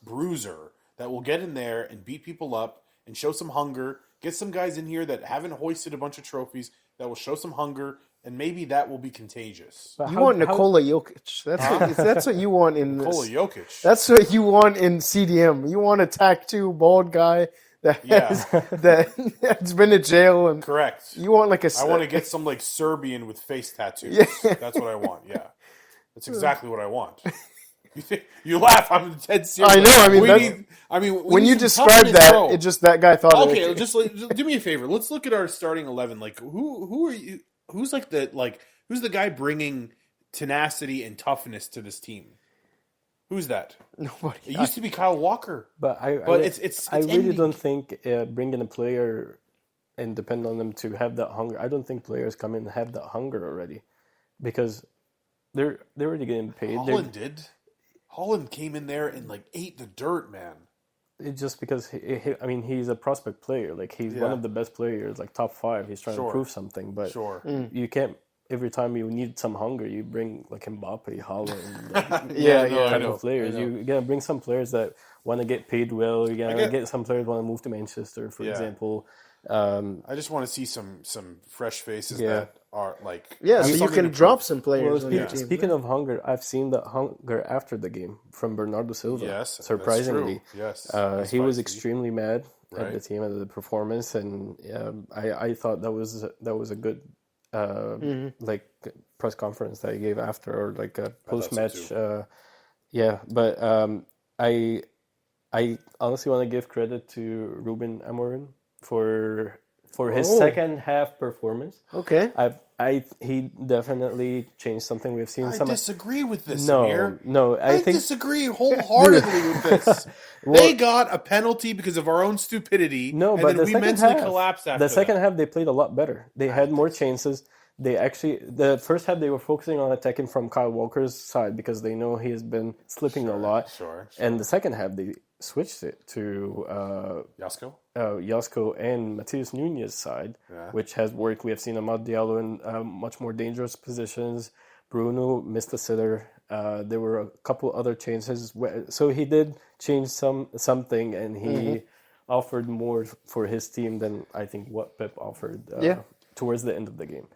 Speaker 1: bruiser that will get in there and beat people up and show some hunger. Get some guys in here that haven't hoisted a bunch of trophies that will show some hunger, and maybe that will be contagious.
Speaker 2: You want Nikola Jokic. That's what you want in
Speaker 1: Nikola Jokic.
Speaker 2: That's what you want in CDM. You want a tattoo bald guy that's been to jail and
Speaker 1: correct.
Speaker 2: You want like
Speaker 1: I want to get some like Serbian with face tattoos.
Speaker 2: Yeah.
Speaker 1: That's what I want. Yeah, that's exactly what I want. You laugh. I'm dead serious.
Speaker 2: I know. I mean, when you described that, it just that guy thought.
Speaker 1: Okay, just do me a favor. Let's look at our starting 11. Like, who are you? Who's the guy bringing tenacity and toughness to this team? Who's that?
Speaker 2: Nobody.
Speaker 1: It used to be Kyle Walker,
Speaker 3: but I really don't think bringing a player and depend on them to have that hunger. I don't think players come in and have that hunger already, because they're already getting paid.
Speaker 1: Holland came in there and like ate the dirt, man.
Speaker 3: It's just because he's a prospect player. Like he's one of the best players, like top 5. He's trying to prove something, but you can't. every time you need some hunger, you bring like Mbappe, Haaland,
Speaker 1: I
Speaker 3: kind
Speaker 1: know,
Speaker 3: of players.
Speaker 1: I know.
Speaker 3: You gotta bring some players that want to get paid well. You gotta get some players want to move to Manchester, for example.
Speaker 1: I just want to see some fresh faces that are like
Speaker 2: Yeah,
Speaker 1: have
Speaker 2: so you
Speaker 1: something
Speaker 2: can
Speaker 1: to
Speaker 2: drop
Speaker 1: prove.
Speaker 2: some players on your
Speaker 3: Well,
Speaker 2: team.
Speaker 3: speaking of hunger, I've seen that hunger after the game from Bernardo Silva.
Speaker 1: Yes, that's
Speaker 3: surprisingly,
Speaker 1: true. Yes,
Speaker 3: he was
Speaker 1: spicy.
Speaker 3: extremely mad at
Speaker 1: Right.
Speaker 3: the team and the performance, and I thought that was a good like press conference that he gave after, or like a post match. But I honestly want to give credit to Ruben Amorim for his second half performance.
Speaker 2: Okay.
Speaker 3: He definitely changed something. We've seen
Speaker 1: I
Speaker 3: some.
Speaker 1: disagree with this,
Speaker 3: No,
Speaker 1: Samir.
Speaker 3: no,
Speaker 1: I
Speaker 3: think
Speaker 1: disagree wholeheartedly with this. They got a penalty because of our own stupidity,
Speaker 3: no,
Speaker 1: and
Speaker 3: but
Speaker 1: then
Speaker 3: the
Speaker 1: we
Speaker 3: second
Speaker 1: mentally
Speaker 3: half,
Speaker 1: collapsed after
Speaker 3: the second
Speaker 1: that.
Speaker 3: half they played a lot better. They had more chances. They actually, the first half they were focusing on attacking from Kyle Walker's side because they know he has been slipping a lot.
Speaker 1: Sure.
Speaker 3: And the second half they switched it to Josko and Matheus Nunes' side, which has worked. We have seen Amad Diallo in much more dangerous positions. Bruno missed a sitter. There were a couple other changes. So he did change something, and he offered more for his team than I think what Pep offered towards the end of the game.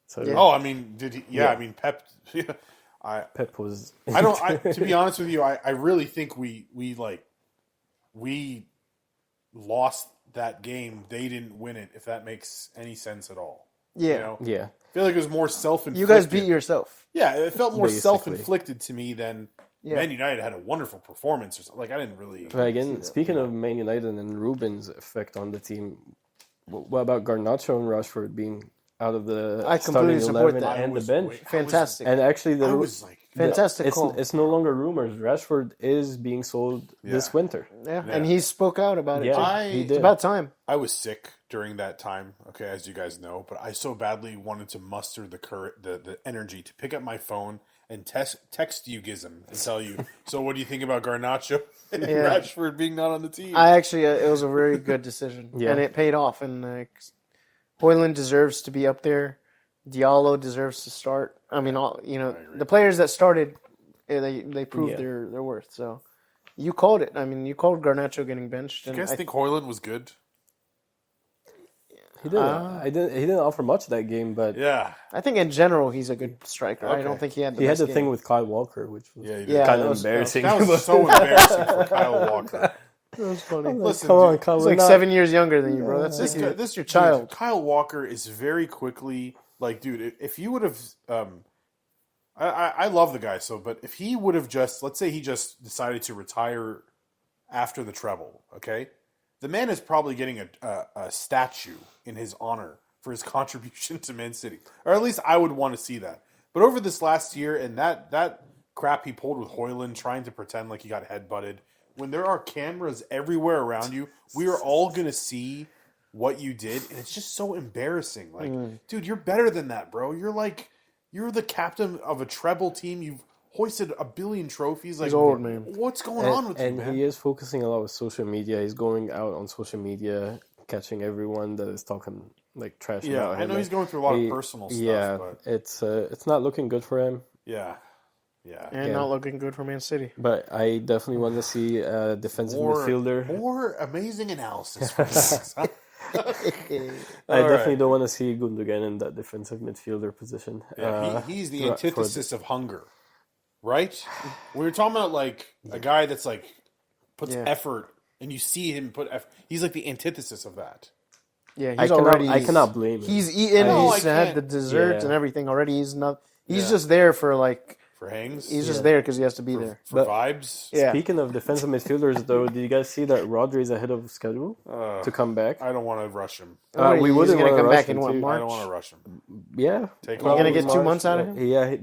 Speaker 3: So
Speaker 1: Oh, I mean, did he? Yeah, I mean, Pep.
Speaker 3: Pep was.
Speaker 1: To be honest with you, I really think we lost that game. They didn't win it. If that makes any sense at all.
Speaker 2: Yeah.
Speaker 1: You know?
Speaker 3: Yeah.
Speaker 1: I feel like it was more self-inflicted.
Speaker 2: You guys beat yourself.
Speaker 1: Yeah, it felt more
Speaker 3: Basically.
Speaker 1: self-inflicted to me than Man United had a wonderful performance or something. Like I didn't really.
Speaker 3: But again, speaking of Man United and Ruben's effect on the team, what about Garnacho and Rashford being out of the
Speaker 2: I completely
Speaker 3: starting
Speaker 2: support
Speaker 3: 11
Speaker 2: that.
Speaker 3: and the bench?
Speaker 2: Fantastic.
Speaker 3: And actually,
Speaker 1: I was like,
Speaker 2: Fantastic call.
Speaker 3: it's no longer rumors. Rashford is being sold this winter.
Speaker 2: Yeah, and he spoke out about it.
Speaker 3: Yeah,
Speaker 2: Too.
Speaker 3: he
Speaker 2: It's
Speaker 3: did.
Speaker 2: about time.
Speaker 1: I was sick during that time, okay, as you guys know, but I so badly wanted to muster the energy to pick up my phone and text you, Gizem, and tell you, so what do you think about Garnacho and Rashford being not on the team?
Speaker 2: I actually, it was a very good decision, and it paid off. And Hoyland deserves to be up there. Diallo deserves to start. I mean, the players that started, they proved their worth. So you called it. I mean, you called Garnacho getting benched.
Speaker 1: Do you guys think Hoyland was good?
Speaker 3: He didn't. He didn't offer much that game, but
Speaker 1: Yeah.
Speaker 2: I think in general he's a good striker. I don't think he had the
Speaker 3: he had
Speaker 2: best
Speaker 3: the
Speaker 2: game.
Speaker 3: thing with Kyle Walker, which was
Speaker 1: Yeah,
Speaker 3: kind
Speaker 2: that
Speaker 3: of
Speaker 2: was-
Speaker 3: embarrassing.
Speaker 1: That was so embarrassing for Kyle Walker.
Speaker 2: That was funny.
Speaker 1: Listen,
Speaker 3: Come on,
Speaker 1: dude,
Speaker 3: Kyle.
Speaker 2: He's
Speaker 3: we're
Speaker 2: like
Speaker 3: not-
Speaker 2: 7 years younger than you, bro. That's
Speaker 1: this
Speaker 2: your
Speaker 1: dude,
Speaker 2: child.
Speaker 1: Kyle Walker is very quickly like, dude. If you would have, I love the guy but if he would have just, let's say he just decided to retire after the treble, okay, the man is probably getting a statue in his honor for his contribution to Man City, or at least I would want to see that. But over this last year and that crap he pulled with Hoyland, trying to pretend like he got headbutted. When there are cameras everywhere around you, we are all going to see what you did, and it's just so embarrassing. Like, dude, you're better than that, bro. You're the captain of a treble team. You've hoisted a billion trophies. Like,
Speaker 2: He's old, man.
Speaker 1: What's going on with you,
Speaker 3: and
Speaker 1: man?
Speaker 3: he is focusing a lot with social media. He's going out on social media, catching everyone that is talking like trash about him.
Speaker 1: I know he's going through a lot of personal stuff.
Speaker 3: Yeah,
Speaker 1: But
Speaker 3: it's not looking good for him.
Speaker 1: yeah.
Speaker 2: And not looking good for Man City.
Speaker 3: But I definitely want to see a defensive midfielder.
Speaker 1: More amazing analysis from this.
Speaker 3: I definitely don't want to see Gundogan in that defensive midfielder position.
Speaker 1: Yeah, he's the antithesis of hunger, right? We were talking about like a guy that's like puts effort, and you see him put effort. He's like the antithesis of that.
Speaker 2: Yeah,
Speaker 3: I cannot blame him.
Speaker 2: He's eaten.
Speaker 1: No,
Speaker 2: He's
Speaker 1: I
Speaker 2: had
Speaker 1: can't.
Speaker 2: the desserts
Speaker 3: Yeah.
Speaker 2: and everything already. He's not. He's just there for like.
Speaker 1: For hangs,
Speaker 2: He's just there because he has to be there.
Speaker 1: for vibes.
Speaker 2: Yeah.
Speaker 3: Speaking of defensive midfielders, though, did you guys see that Rodri's ahead of schedule to come back?
Speaker 1: I don't want to rush him.
Speaker 3: We
Speaker 2: He's
Speaker 3: wouldn't
Speaker 2: gonna
Speaker 3: wanna
Speaker 2: come
Speaker 3: rush
Speaker 2: back in
Speaker 3: him
Speaker 2: what,
Speaker 3: too.
Speaker 1: I
Speaker 2: March?
Speaker 1: don't want to rush him.
Speaker 3: Yeah.
Speaker 1: Take
Speaker 2: You're gonna
Speaker 1: all
Speaker 2: get
Speaker 1: the
Speaker 2: 2
Speaker 1: March.
Speaker 2: months out of him.
Speaker 3: Yeah,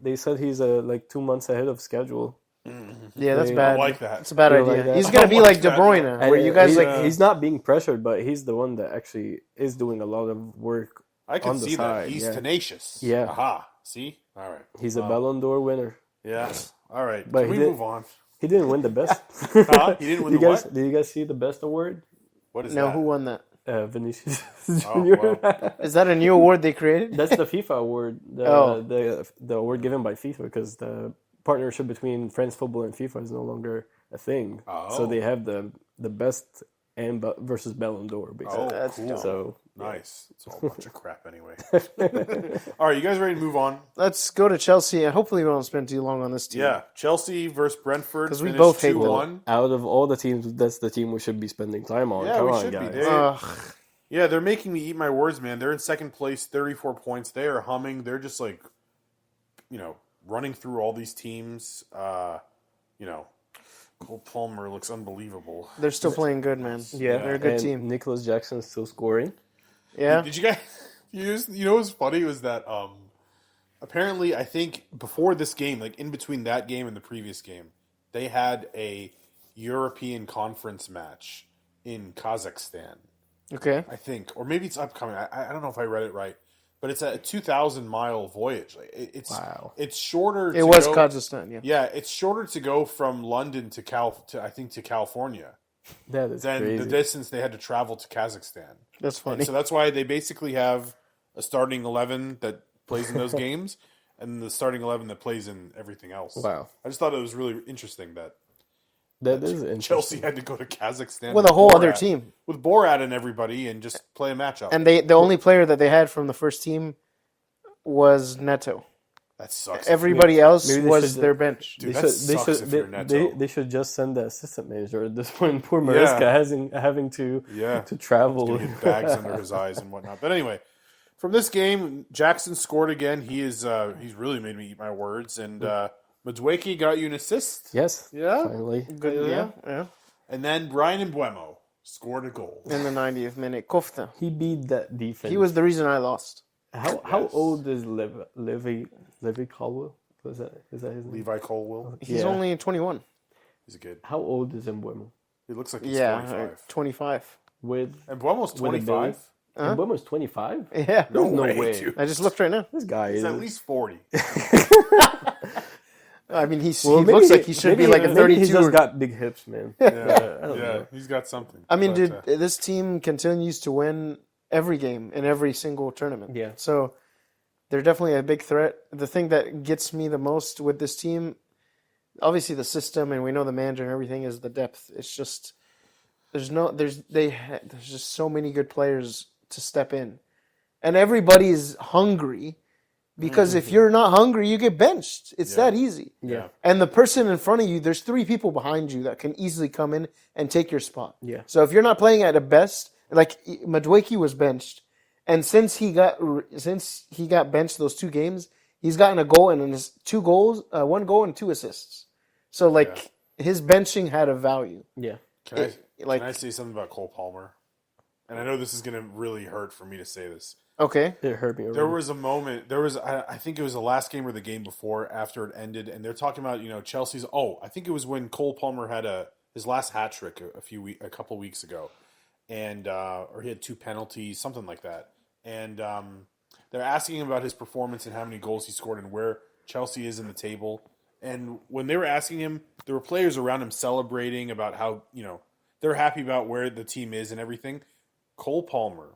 Speaker 3: they said he's like 2 months ahead of schedule.
Speaker 2: Yeah, that's
Speaker 3: I
Speaker 2: bad.
Speaker 1: I like that.
Speaker 2: It's a bad
Speaker 3: You
Speaker 2: idea.
Speaker 3: like that?
Speaker 2: He's gonna be
Speaker 1: I
Speaker 2: like
Speaker 1: like
Speaker 2: De
Speaker 1: that.
Speaker 2: Bruyne,
Speaker 3: And
Speaker 2: where you guys
Speaker 3: he's not being pressured, but he's the one that actually is doing a lot of work.
Speaker 1: I can
Speaker 3: on the
Speaker 1: see that.
Speaker 3: side,
Speaker 1: He's
Speaker 3: yeah.
Speaker 1: tenacious.
Speaker 3: Yeah.
Speaker 1: Aha. See? All right.
Speaker 3: He's a Ballon d'Or winner.
Speaker 1: Yeah. All right.
Speaker 3: But
Speaker 1: Can we
Speaker 3: he did-
Speaker 1: move on?
Speaker 3: He didn't win the best.
Speaker 1: Huh? He didn't win
Speaker 3: Did
Speaker 1: the
Speaker 3: you guys,
Speaker 1: what?
Speaker 3: Did you guys see the best award?
Speaker 1: What is
Speaker 2: No,
Speaker 1: that?
Speaker 2: who won that?
Speaker 3: Vinicius
Speaker 1: Oh,
Speaker 3: Junior.
Speaker 2: Is that a new award they created?
Speaker 3: That's the FIFA award. The award given by FIFA because the partnership between France Football and FIFA is no longer a thing. So they have the best and versus Ballon d'Or basically.
Speaker 1: Oh,
Speaker 2: That's
Speaker 1: cool.
Speaker 2: dope.
Speaker 3: So
Speaker 1: Nice. It's all a bunch of crap anyway. All right, you guys ready to move on?
Speaker 2: Let's go to Chelsea, and hopefully we don't spend too long on this team.
Speaker 1: Yeah, Chelsea versus Brentford.
Speaker 2: 'Cause we
Speaker 1: finished
Speaker 2: both hate
Speaker 1: 2-1.
Speaker 3: out of all the teams, that's the team we should be spending time on.
Speaker 1: Yeah,
Speaker 3: Come
Speaker 1: we
Speaker 3: on,
Speaker 1: should be,
Speaker 3: guys.
Speaker 1: Dave. Yeah, they're making me eat my words, man. They're in second place, 34 points. They are humming. They're just like, running through all these teams. Cole Palmer looks unbelievable.
Speaker 2: They're still playing good, man.
Speaker 3: Yeah,
Speaker 2: They're a good
Speaker 3: and
Speaker 2: team.
Speaker 3: Nicholas Jackson's still scoring.
Speaker 2: Yeah.
Speaker 1: Did you guys? You know what's funny was that apparently I think before this game, like in between that game and the previous game, they had a European Conference match in Kazakhstan.
Speaker 2: Okay.
Speaker 1: I think, or maybe it's upcoming. I don't know if I read it right, but it's a 2,000-mile voyage. Like
Speaker 3: Wow.
Speaker 1: It's shorter.
Speaker 2: It was Kazakhstan, yeah.
Speaker 1: Yeah, it's shorter to go from London to California
Speaker 3: That is
Speaker 1: than
Speaker 3: crazy.
Speaker 1: the distance they had to travel to Kazakhstan.
Speaker 2: That's funny.
Speaker 1: And so that's why they basically have a starting 11 that plays in those games, and the starting 11 that plays in everything else.
Speaker 3: Wow.
Speaker 1: I just thought it was really interesting that
Speaker 3: That is interesting.
Speaker 1: Chelsea had to go to Kazakhstan
Speaker 2: With a whole other
Speaker 1: Borat-
Speaker 2: team.
Speaker 1: with Borat and everybody, and just play a match up.
Speaker 2: And the only player that they had from the first team was Neto.
Speaker 1: That sucks.
Speaker 2: Everybody else
Speaker 3: maybe they
Speaker 2: was
Speaker 3: should-
Speaker 2: their bench.
Speaker 1: Dude, that sucks if you're Neto.
Speaker 3: They should just send the assistant manager at this point. Poor Mariska having to travel.
Speaker 1: Getting his bags under his eyes and whatnot. But anyway, from this game, Jackson scored again. He's really made me eat my words. And Madueke got you an assist.
Speaker 3: Yes.
Speaker 2: Yeah.
Speaker 3: Finally.
Speaker 2: Good. Yeah.
Speaker 1: And then Brian Mbuemo scored a goal.
Speaker 2: In the 90th minute. Kofta.
Speaker 3: He beat that defense.
Speaker 2: He was the reason I lost.
Speaker 3: How old is Levi Caldwell? Is that his name?
Speaker 1: Levi Colwill.
Speaker 2: He's
Speaker 3: Yeah.
Speaker 2: only 21.
Speaker 1: He's a kid.
Speaker 3: How old is Mbuemo?
Speaker 1: He looks like he's
Speaker 2: Yeah,
Speaker 1: 25.
Speaker 2: 25.
Speaker 3: With
Speaker 1: Mbuemo's
Speaker 3: with a
Speaker 1: 25.
Speaker 3: baby? Mbuemo's 25?
Speaker 2: Yeah.
Speaker 1: No,
Speaker 3: No
Speaker 1: way,
Speaker 3: way.
Speaker 1: dude.
Speaker 2: I just looked right now.
Speaker 3: This guy
Speaker 1: He's
Speaker 3: is
Speaker 1: at least 40.
Speaker 2: I mean, he
Speaker 3: Well,
Speaker 2: looks like he should be like a
Speaker 3: maybe
Speaker 2: 32.
Speaker 3: He's just got big hips, man. I don't
Speaker 1: Yeah,
Speaker 3: know.
Speaker 1: he's got something.
Speaker 2: I mean,
Speaker 1: But,
Speaker 2: dude, this team continues to win every game in every single tournament.
Speaker 3: Yeah.
Speaker 2: So they're definitely a big threat. The thing that gets me the most with this team, obviously the system, and we know the manager and everything, is the depth. It's just there's just so many good players to step in, and everybody's hungry. Because if you're not hungry, you get benched. It's that easy.
Speaker 3: Yeah.
Speaker 2: And the person in front of you, there's 3 people behind you that can easily come in and take your spot.
Speaker 3: Yeah.
Speaker 2: So if you're not playing at a best, like Madueke was benched, and since he got benched those 2 games, he's gotten a goal and his 2 goals, 1 goal and 2 assists. So his benching had a value.
Speaker 3: Yeah.
Speaker 1: Can I say something about Cole Palmer? And I know this is going to really hurt for me to say this.
Speaker 2: Okay.
Speaker 3: It hurt me already.
Speaker 1: There was a moment. I think it was the last game or the game before, after it ended, and they're talking about Chelsea's. Oh, I think it was when Cole Palmer had his last hat trick a couple weeks ago, and or he had 2 penalties, something like that. And they're asking him about his performance and how many goals he scored and where Chelsea is in the table. And when they were asking him, there were players around him celebrating about how they're happy about where the team is and everything. Cole Palmer,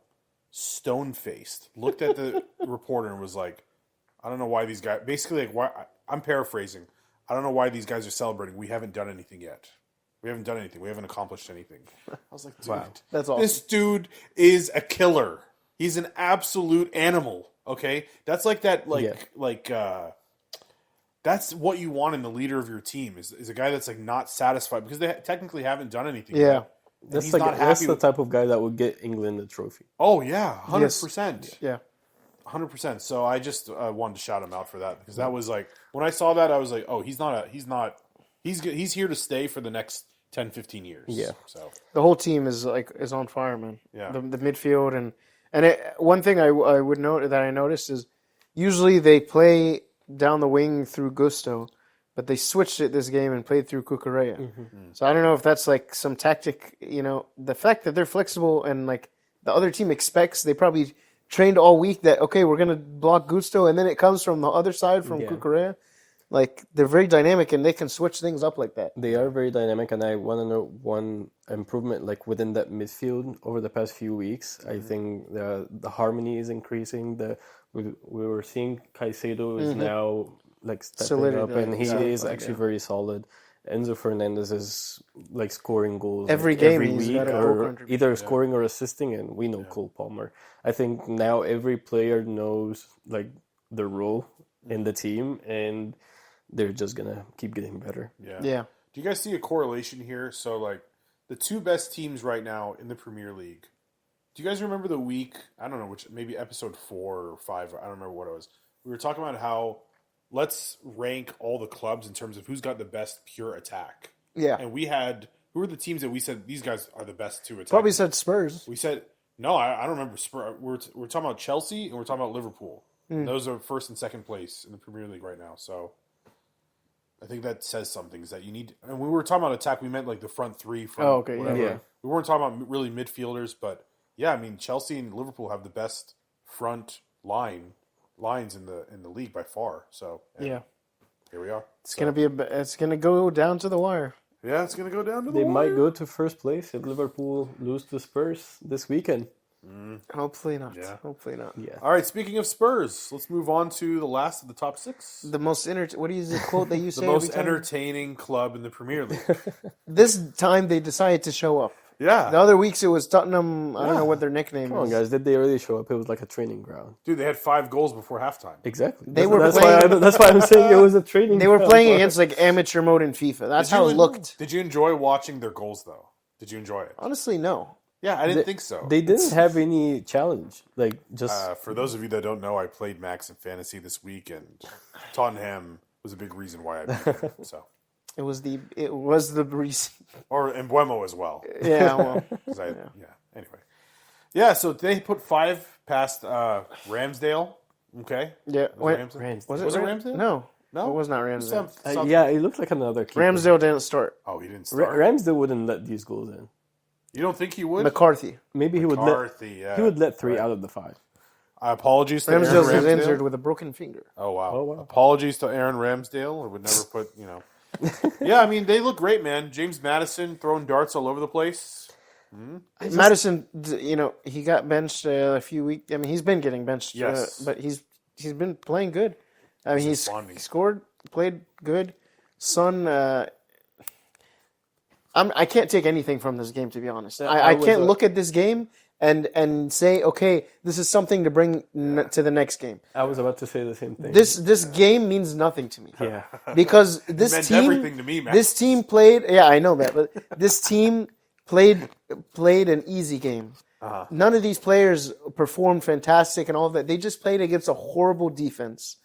Speaker 1: stone-faced, looked at the reporter and was like, I don't know why these guys, basically like, why, I'm paraphrasing, I don't know why these guys are celebrating. We haven't done anything yet. We haven't done anything. We haven't accomplished anything. I was like, dude,
Speaker 3: Wow.
Speaker 2: That's awesome.
Speaker 1: this dude is a killer. He's an absolute animal, okay? That's like that, that's what you want in the leader of your team, is a guy that's like not satisfied because they technically haven't done anything
Speaker 2: Yeah.
Speaker 1: yet. And
Speaker 3: That's
Speaker 1: he's
Speaker 3: like
Speaker 1: not
Speaker 3: that's
Speaker 1: happy
Speaker 3: the
Speaker 1: with-
Speaker 3: type of guy that would get England a trophy.
Speaker 1: Oh yeah, 100%.
Speaker 2: Yeah.
Speaker 1: 100%. So I just wanted to shout him out for that because that was like when I saw that I was like, oh, he's here to stay for the next 10, 15 years.
Speaker 3: Yeah.
Speaker 1: So
Speaker 2: The whole team is on fire, man.
Speaker 1: Yeah.
Speaker 2: The midfield and one thing I would note that I noticed is usually they play down the wing through Gusto, but they switched it this game and played through Cucurella. So I don't know if that's like some tactic. The fact that they're flexible and like the other team expects, they probably trained all week that okay, we're gonna block Gusto, and then it comes from the other side from
Speaker 3: Yeah.
Speaker 2: Cucurella. Like they're very dynamic and they can switch things up like that.
Speaker 3: They are very dynamic, and I want to know one improvement like within that midfield over the past few weeks. I think the harmony is increasing. We were seeing Caicedo is now like stepping up, and he is actually very solid. Enzo Fernandez is like scoring goals
Speaker 2: Every
Speaker 3: like,
Speaker 2: game
Speaker 3: every
Speaker 2: he's
Speaker 3: week,
Speaker 2: got a goal
Speaker 3: or
Speaker 2: contribution.
Speaker 3: either scoring or assisting, and we know Cole Palmer. I think now every player knows like their role in the team, and they're just gonna keep getting better.
Speaker 2: Yeah.
Speaker 1: Do you guys see a correlation here? So, like, the two best teams right now in the Premier League. Do you guys remember the week? I don't know which, maybe episode 4 or 5. I don't remember what it was. We were talking about how let's rank all the clubs in terms of who's got the best pure attack.
Speaker 2: Yeah.
Speaker 1: And we had who were the teams that we said these guys are the best to attack?
Speaker 2: Probably said Spurs.
Speaker 1: We said no. I don't remember. We're talking about Chelsea and we're talking about Liverpool. Those are first and second place in the Premier League right now. So. I think that says something. Is that you need? And when we were talking about attack, we meant like the front three. Whatever.
Speaker 3: Yeah.
Speaker 1: We weren't talking about really midfielders, but yeah, I mean Chelsea and Liverpool have the best front lines in the league by far. So
Speaker 2: Yeah.
Speaker 1: here we are.
Speaker 2: It's gonna go down to the wire.
Speaker 1: Yeah, it's gonna go down to the
Speaker 3: They
Speaker 1: wire.
Speaker 3: might go to first place if Liverpool lose to Spurs this weekend.
Speaker 2: Hopefully not.
Speaker 1: Yeah.
Speaker 2: Hopefully not.
Speaker 3: Yeah.
Speaker 1: All right. Speaking of Spurs, let's move on to the last of the top 6.
Speaker 2: The most what is the quote that you say?
Speaker 1: The most
Speaker 2: every time?
Speaker 1: entertaining club in the Premier League.
Speaker 2: This time they decided to show up.
Speaker 1: Yeah,
Speaker 2: The other weeks it was Tottenham. I don't know what their nickname
Speaker 3: Come on,
Speaker 2: is.
Speaker 3: guys. Did they really show up? It was like a training ground.
Speaker 1: dude, they had 5 goals before halftime.
Speaker 3: Exactly.
Speaker 2: They were
Speaker 3: that's
Speaker 2: playing-
Speaker 3: that's why I'm saying it was a training
Speaker 2: They were
Speaker 3: ground.
Speaker 2: playing against like amateur mode in FIFA. That's how it looked.
Speaker 1: Did you enjoy watching their goals though? Did you enjoy it?
Speaker 2: Honestly, no.
Speaker 1: Yeah, I didn't think so.
Speaker 3: They didn't have any challenge. Like, just...
Speaker 1: For those of you that don't know, I played Max in fantasy this week, and Tottenham was a big reason why I beat them. So,
Speaker 2: It was the reason.
Speaker 1: or Embuemo as well.
Speaker 2: Yeah, well,
Speaker 1: 'Cause anyway, yeah. So they put 5 past Ramsdale. Okay.
Speaker 2: yeah.
Speaker 1: Was it
Speaker 2: Wait,
Speaker 1: Ramsdale?
Speaker 2: was it
Speaker 1: Ramsdale?
Speaker 2: No,
Speaker 1: No?
Speaker 2: it was not Ramsdale.
Speaker 3: yeah, it looked like another keeper.
Speaker 2: Ramsdale didn't start.
Speaker 1: Oh, he didn't start.
Speaker 3: Ramsdale wouldn't let these goals in.
Speaker 1: You don't think he would?
Speaker 2: McCarthy.
Speaker 3: Maybe he would
Speaker 1: McCarthy,
Speaker 3: let... He would let 3 out of the 5.
Speaker 1: Apologies to Aaron
Speaker 2: Ramsdale was
Speaker 1: Ramsdale.
Speaker 2: injured with a broken finger.
Speaker 1: Oh wow.
Speaker 3: Oh, wow.
Speaker 1: Apologies to Aaron Ramsdale. I would never put, Yeah, I mean, they look great, man. James Madison throwing darts all over the place.
Speaker 2: Madison, he got benched a few weeks. I mean, he's been getting benched.
Speaker 1: Yes.
Speaker 2: But he's been playing good. I mean, he's
Speaker 1: responding.
Speaker 2: scored, played good. Son, I can't take anything from this game, to be honest. I
Speaker 3: was
Speaker 2: can't
Speaker 3: a-
Speaker 2: look at this game and say, okay, this is something to bring to the next game.
Speaker 3: I was about to say the same thing.
Speaker 2: This game means nothing to me.
Speaker 3: Yeah.
Speaker 2: Because this
Speaker 1: meant
Speaker 2: team,
Speaker 1: everything to me, Max.
Speaker 2: this team played. Yeah, I know that, but this team played an easy game. None of these players performed fantastic and all of that. They just played against a horrible defense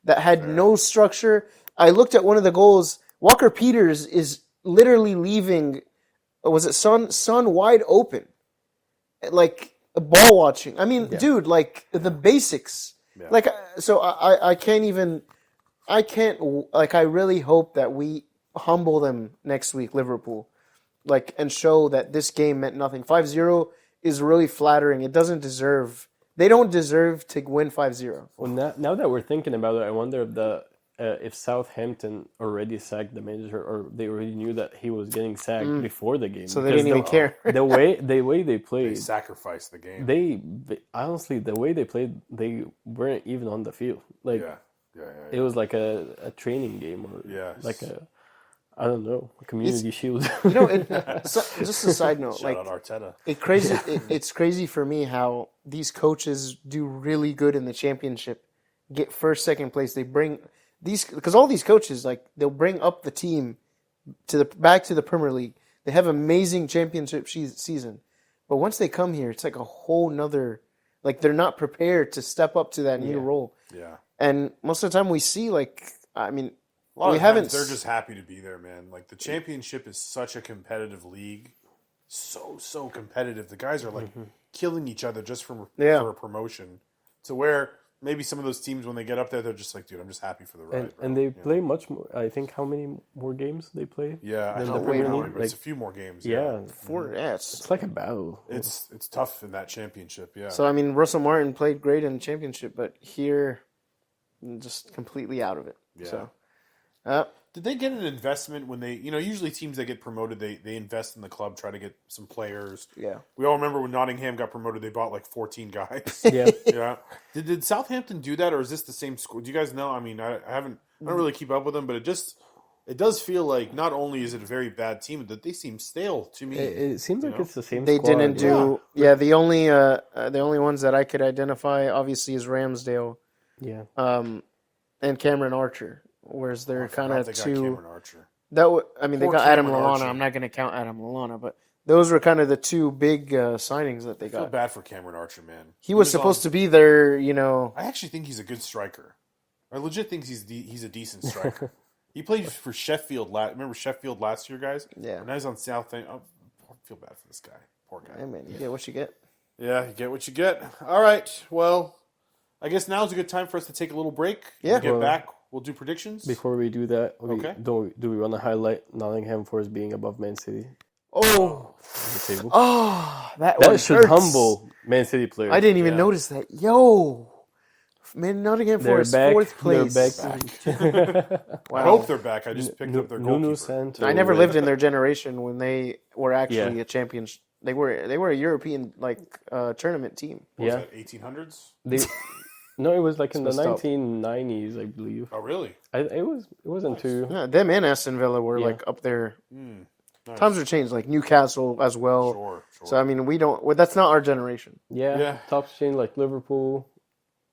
Speaker 2: that had no structure. I looked at one of the goals. Walker Peters is literally leaving. Was it Son wide open? Like ball watching. I mean, dude, like the basics.
Speaker 1: Yeah.
Speaker 2: Like, so I can't even. I can't. Like, I really hope that we humble them next week, Liverpool. Like, and show that this game meant nothing. 5-0 is really flattering. It doesn't deserve. They don't deserve to win 5-0.
Speaker 3: Well, now that we're thinking about it, I wonder if Southampton already sacked the manager, or they already knew that he was getting sacked before the game.
Speaker 2: So they
Speaker 3: Because
Speaker 2: didn't even care.
Speaker 3: the way they
Speaker 1: They
Speaker 3: played,
Speaker 1: sacrificed the game.
Speaker 3: they honestly, the way they played, they weren't even on the field. Like,
Speaker 1: Yeah.
Speaker 3: it was like a training game, or
Speaker 1: Yes.
Speaker 3: like I don't know, a community shield.
Speaker 2: Just a side note,
Speaker 1: Shout
Speaker 2: like
Speaker 1: out Arteta.
Speaker 2: it's crazy for me how these coaches do really good in the championship, get first, second place. They bring these because all these coaches they'll bring up the team back to the Premier League. They have amazing championship season, but once they come here, it's like a whole nother. Like they're not prepared to step up to that new role.
Speaker 1: Yeah.
Speaker 2: And most of the time we see
Speaker 1: A lot
Speaker 2: we
Speaker 1: of
Speaker 2: haven't.
Speaker 1: times they're just happy to be there, man. Like the championship is such a competitive league, so competitive. The guys are like killing each other just for a promotion. To where maybe some of those teams when they get up there, they're just like, dude, I'm just happy for the ride.
Speaker 3: and they play much more. I think how many more games they play?
Speaker 1: Yeah, I
Speaker 3: than
Speaker 1: don't
Speaker 3: the Premier
Speaker 1: know,
Speaker 3: League?
Speaker 1: but it's a
Speaker 3: Like,
Speaker 1: few more games.
Speaker 3: yeah,
Speaker 2: It's
Speaker 3: it's like a battle.
Speaker 1: It's tough in that championship. Yeah.
Speaker 2: So I mean, Russell Martin played great in the championship, but here, just completely out of it.
Speaker 1: Yeah.
Speaker 2: So
Speaker 1: Did they get an investment when they, usually teams that get promoted, they invest in the club, try to get some players.
Speaker 2: Yeah.
Speaker 1: We all remember when Nottingham got promoted, they bought like 14 guys.
Speaker 3: Yeah.
Speaker 1: Yeah. Did Southampton do that, or is this the same school? Do you guys know? I mean, I don't really keep up with them, but it does feel like not only is it a very bad team, but they seem stale to me.
Speaker 3: It seems like it's the same
Speaker 2: They
Speaker 3: squad.
Speaker 2: didn't do. Yeah, the only ones that I could identify obviously is Ramsdale,
Speaker 3: Yeah.
Speaker 2: and Cameron Archer. Whereas they're kind of
Speaker 1: They got
Speaker 2: two.
Speaker 1: Cameron Archer.
Speaker 2: They
Speaker 1: Poor
Speaker 2: got Adam
Speaker 1: Cameron
Speaker 2: Lallana.
Speaker 1: Archer.
Speaker 2: I'm not going to count Adam Lallana, but those were kind of the two big signings that they
Speaker 1: I feel
Speaker 2: got.
Speaker 1: bad for Cameron Archer, man.
Speaker 2: He was supposed to be their,
Speaker 1: I actually think he's a good striker. I legit think he's a decent striker. He played for Sheffield. Remember Sheffield last year, guys?
Speaker 2: Yeah.
Speaker 1: And now he's on South End. Oh, I feel bad for this guy. Poor guy.
Speaker 2: Hey, man, you get what you get.
Speaker 1: Yeah, you get what you get. All right. Well, I guess now's a good time for us to take a little break.
Speaker 2: Yeah.
Speaker 1: We'll get
Speaker 3: Well,
Speaker 1: back. We'll do predictions.
Speaker 3: Before we do that,
Speaker 1: Okay.
Speaker 3: do we want to highlight Nottingham Forest being above Man City
Speaker 2: Oh,
Speaker 3: on the table?
Speaker 2: that
Speaker 3: That
Speaker 2: one
Speaker 3: should
Speaker 2: hurts.
Speaker 3: humble Man City players.
Speaker 2: I didn't even
Speaker 1: Yeah.
Speaker 2: notice that. Yo, man, Nottingham
Speaker 3: They're
Speaker 2: Forest
Speaker 3: back.
Speaker 2: fourth place.
Speaker 3: They're back.
Speaker 1: I hope they're back. I just picked up their
Speaker 3: Nuno
Speaker 1: goalkeeper.
Speaker 3: Santo.
Speaker 2: I never lived in their generation when they were actually
Speaker 3: Yeah.
Speaker 2: a champion. They were a European tournament team.
Speaker 1: What was
Speaker 3: Yeah.
Speaker 1: that, 1800s?
Speaker 3: No, it was like in the
Speaker 2: It's messed up.
Speaker 3: 1990s, I believe.
Speaker 1: Oh, really?
Speaker 3: It wasn't too.
Speaker 2: Yeah, them and Aston Villa were
Speaker 3: Yeah.
Speaker 2: like up there.
Speaker 1: Nice.
Speaker 2: Times are changed, like Newcastle as well.
Speaker 1: Sure.
Speaker 2: So I mean, we don't. Well, that's not our generation.
Speaker 3: Yeah, top chain like Liverpool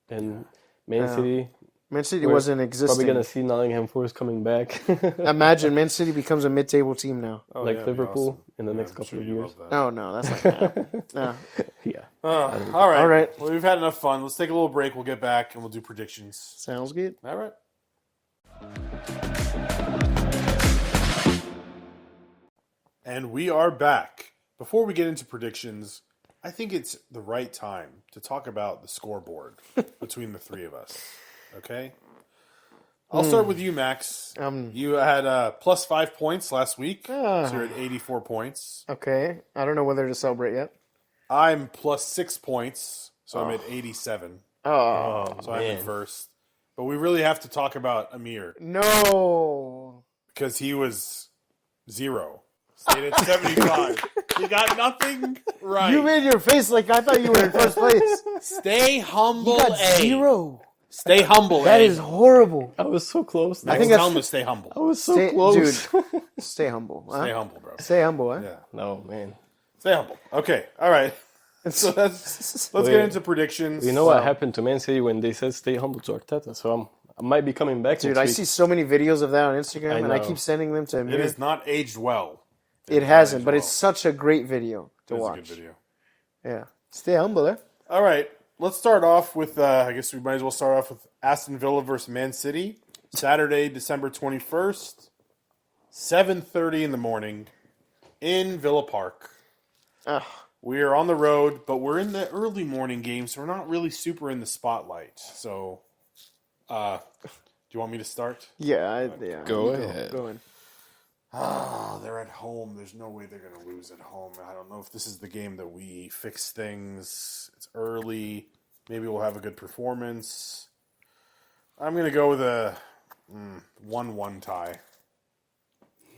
Speaker 3: and Man City.
Speaker 2: Man City
Speaker 3: We're
Speaker 2: wasn't
Speaker 3: Probably
Speaker 2: existing.
Speaker 3: gonna see Nottingham Forest coming back,
Speaker 2: Imagine Man City becomes a mid-table team now.
Speaker 1: Oh,
Speaker 3: like
Speaker 1: yeah, that'd be
Speaker 3: Liverpool
Speaker 1: awesome.
Speaker 3: in the
Speaker 1: Yeah,
Speaker 3: next
Speaker 1: I'm
Speaker 3: couple
Speaker 1: sure
Speaker 3: of
Speaker 1: you
Speaker 3: years.
Speaker 1: love that.
Speaker 2: Oh no, that's not gonna happen. No.
Speaker 3: Yeah,
Speaker 1: All right.
Speaker 2: All right.
Speaker 1: Well, we've had enough fun. Let's take a little break. We'll get back and we'll do predictions.
Speaker 2: Sounds good.
Speaker 1: All right. And we are back. Before we get into predictions, I think it's the right time to talk about the scoreboard between the three of us. Okay? I'll start with you, Max. You had plus 5 points last week, so you're at 84 points.
Speaker 2: Okay, I don't know whether to celebrate yet.
Speaker 1: I'm plus 6 points, so I'm at 87.
Speaker 2: Oh
Speaker 1: So I'm in first. But we really have to talk about Amir
Speaker 2: no!
Speaker 1: because he was 0. Stayed at 75. He got nothing right.
Speaker 2: You made your face like I thought you were in first place.
Speaker 1: Stay humble,
Speaker 2: You got
Speaker 1: A.
Speaker 2: 0.
Speaker 1: Stay humble,
Speaker 2: That
Speaker 1: A.
Speaker 2: is horrible.
Speaker 3: I was so close.
Speaker 1: I
Speaker 2: think
Speaker 1: think
Speaker 2: that's-
Speaker 1: tell him to stay humble.
Speaker 3: I was so
Speaker 2: Stay,
Speaker 3: close.
Speaker 2: dude, stay humble. Huh?
Speaker 1: Stay humble, bro.
Speaker 2: Stay humble, huh?
Speaker 1: Yeah.
Speaker 3: No, man.
Speaker 1: Stay humble. Okay. All right. So let's get into predictions.
Speaker 3: You know what happened to Man City when they said stay humble to Arteta? So I might be coming back.
Speaker 2: Dude,
Speaker 3: next
Speaker 2: I
Speaker 3: week.
Speaker 2: see so many videos of that on Instagram, and I
Speaker 3: know.
Speaker 2: keep sending them to
Speaker 1: It
Speaker 2: Amir.
Speaker 1: has not aged well.
Speaker 2: It hasn't,
Speaker 1: aged
Speaker 2: but
Speaker 1: well.
Speaker 2: it's such a great video to
Speaker 1: It is a
Speaker 2: watch.
Speaker 1: good video.
Speaker 2: Yeah. Stay humble, eh?
Speaker 1: All right. Let's start off with, I guess we might as well start off with Aston Villa versus Man City. Saturday, December 21st, 7:30 in the morning in Villa Park.
Speaker 2: Ugh.
Speaker 1: We are on the road, but we're in the early morning game, so we're not really super in the spotlight. So, do you want me to start?
Speaker 2: Yeah,
Speaker 3: Go ahead.
Speaker 2: Go in.
Speaker 1: Oh, they're at home. There's no way they're going to lose at home. I don't know if this is the game that we fix things. It's early. Maybe we'll have a good performance. I'm going to go with a 1-1 tie.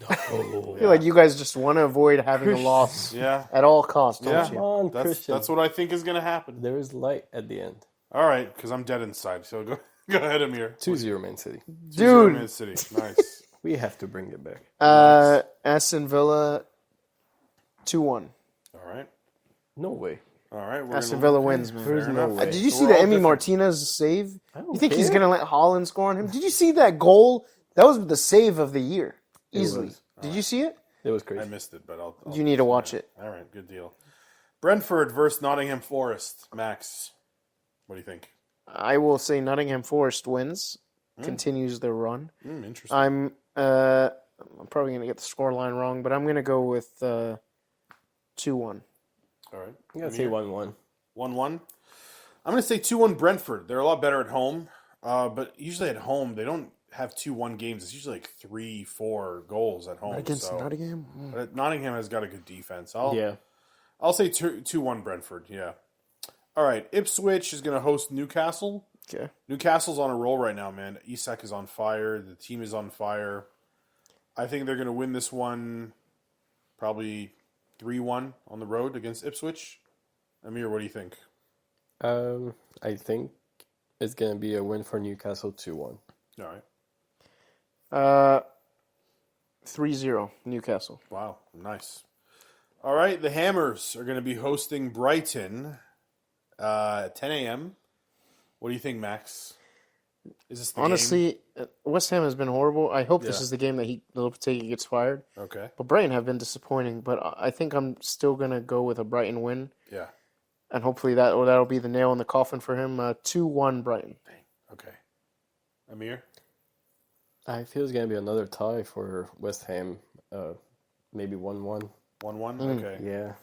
Speaker 2: I feel like you guys just want to avoid having a loss
Speaker 1: Yeah.
Speaker 2: at all costs, don't
Speaker 1: Yeah.
Speaker 2: you?
Speaker 3: Come on,
Speaker 1: That's
Speaker 3: Christian.
Speaker 1: what I think is going to happen.
Speaker 3: There is light at the end.
Speaker 1: All right, because I'm dead inside. So go ahead, Amir.
Speaker 3: 2-0 Man City.
Speaker 1: 2-0
Speaker 2: Dude.
Speaker 1: Man City. Nice.
Speaker 3: We have to bring it back.
Speaker 2: Aston Villa 2-1.
Speaker 1: All right.
Speaker 3: No way.
Speaker 1: All right. We're
Speaker 2: Aston
Speaker 1: gonna-
Speaker 2: Villa wins, man.
Speaker 3: There's no way.
Speaker 2: Did you
Speaker 1: So
Speaker 2: see
Speaker 1: we're
Speaker 2: the
Speaker 1: all
Speaker 2: Emi
Speaker 1: different.
Speaker 2: Martinez save?
Speaker 3: don't
Speaker 2: You think he's
Speaker 3: care.
Speaker 2: going to let Holland score on him? Did you see that goal? That was the save of the year.
Speaker 3: It
Speaker 2: Easily.
Speaker 3: was.
Speaker 2: Did you see it?
Speaker 3: It was
Speaker 1: I
Speaker 3: crazy.
Speaker 1: missed it, but I'll
Speaker 2: You need to watch it.
Speaker 1: All right, good deal. Brentford versus Nottingham Forest. Max, what do you think?
Speaker 2: I will say Nottingham Forest wins, continues their run.
Speaker 1: Interesting.
Speaker 2: I'm probably going to get the scoreline wrong, but I'm going to go with 2-1.
Speaker 1: All right.
Speaker 3: I'm going to say 1-1.
Speaker 1: 1-1. I'm going to say 2-1 Brentford. They're a lot better at home, but usually at home they don't have 2-1 games. It's usually like 3-4 goals at home.
Speaker 2: Against
Speaker 1: so.
Speaker 2: Nottingham?
Speaker 1: But Nottingham has got a good defense.
Speaker 3: Yeah.
Speaker 1: I'll say 2-1 Brentford, yeah. All right, Ipswich is going to host Newcastle.
Speaker 2: Okay.
Speaker 1: Newcastle's on a roll right now, man. Isak is on fire. The team is on fire. I think they're going to win this one probably 3-1 on the road against Ipswich. Amir, what do you think?
Speaker 3: I think it's going to be a win for Newcastle 2-1.
Speaker 1: All right.
Speaker 2: 3-0 Newcastle.
Speaker 1: Wow, nice. All right, the Hammers are going to be hosting Brighton at 10 a.m. What do you think, Max? Is this the game?
Speaker 2: Honestly, West Ham has been horrible. I hope this is the game that Lopetegui gets fired.
Speaker 1: Okay.
Speaker 2: But Brighton have been disappointing. But I think I'm still going to go with a Brighton win.
Speaker 1: Yeah.
Speaker 2: And hopefully that'll be the nail in the coffin for him. 2-1 Brighton.
Speaker 1: Okay. Amir?
Speaker 3: I feel it's going to be another tie for West Ham. Maybe 1-1.
Speaker 1: 1-1? Okay.
Speaker 3: Yeah.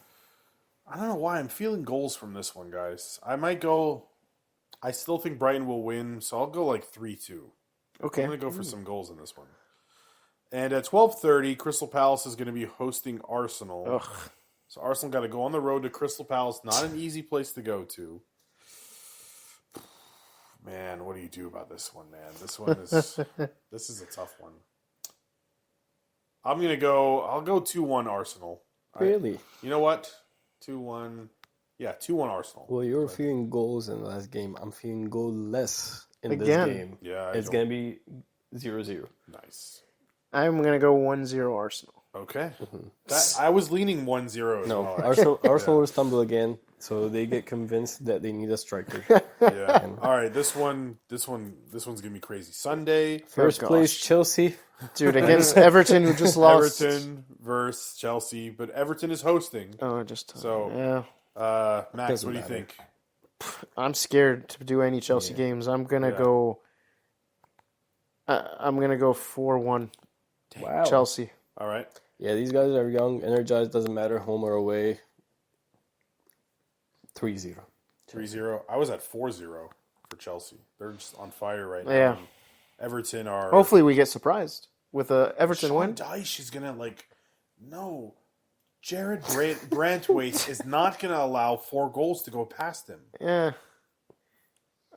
Speaker 1: I don't know why I'm feeling goals from this one, guys. I might go... I still think Brighton will win, so I'll go like 3-2.
Speaker 2: Okay.
Speaker 1: I'm going to go for some goals in this one. And at 12:30, Crystal Palace is going to be hosting Arsenal.
Speaker 2: Ugh.
Speaker 1: So Arsenal got to go on the road to Crystal Palace. Not an easy place to go to. Man, what do you do about this one, man? This one is this is a tough one. I'll go 2-1 Arsenal.
Speaker 3: Really?
Speaker 1: You know what? 2-1. Yeah, 2-1 Arsenal.
Speaker 3: Well, you're feeling goals in the last game. I'm feeling goalless in this
Speaker 2: Again.
Speaker 3: game.
Speaker 1: Yeah,
Speaker 3: it's going to be 0-0.
Speaker 1: Nice.
Speaker 2: I'm going to go 1-0 Arsenal.
Speaker 1: Okay. I was leaning 1-0 as
Speaker 3: No,
Speaker 1: well.
Speaker 3: Arsenal will stumble again, so they get convinced that they need a striker.
Speaker 1: Yeah. All right, this one's gonna be crazy. Sunday,
Speaker 3: First place, Chelsea.
Speaker 2: Dude, against Everton, who just lost.
Speaker 1: Everton versus Chelsea, but Everton is hosting.
Speaker 2: Oh, just
Speaker 1: So,
Speaker 2: yeah.
Speaker 1: Max,
Speaker 3: Doesn't
Speaker 1: what do you
Speaker 3: matter.
Speaker 1: think?
Speaker 2: I'm scared to do any Chelsea games. I'm gonna go. I'm gonna go 4-1
Speaker 3: Wow.
Speaker 2: Chelsea.
Speaker 1: All right.
Speaker 3: Yeah, these guys are young, energized, doesn't matter, home or away. 3-0.
Speaker 1: 3-0. I was at 4-0 for Chelsea. They're just on fire right now.
Speaker 2: Yeah.
Speaker 1: And Everton are.
Speaker 2: Hopefully, we get surprised with a Everton
Speaker 1: Sean
Speaker 2: win.
Speaker 1: Dyche is gonna no. Jared Brantwaite is not gonna allow 4 goals to go past him.
Speaker 2: Yeah.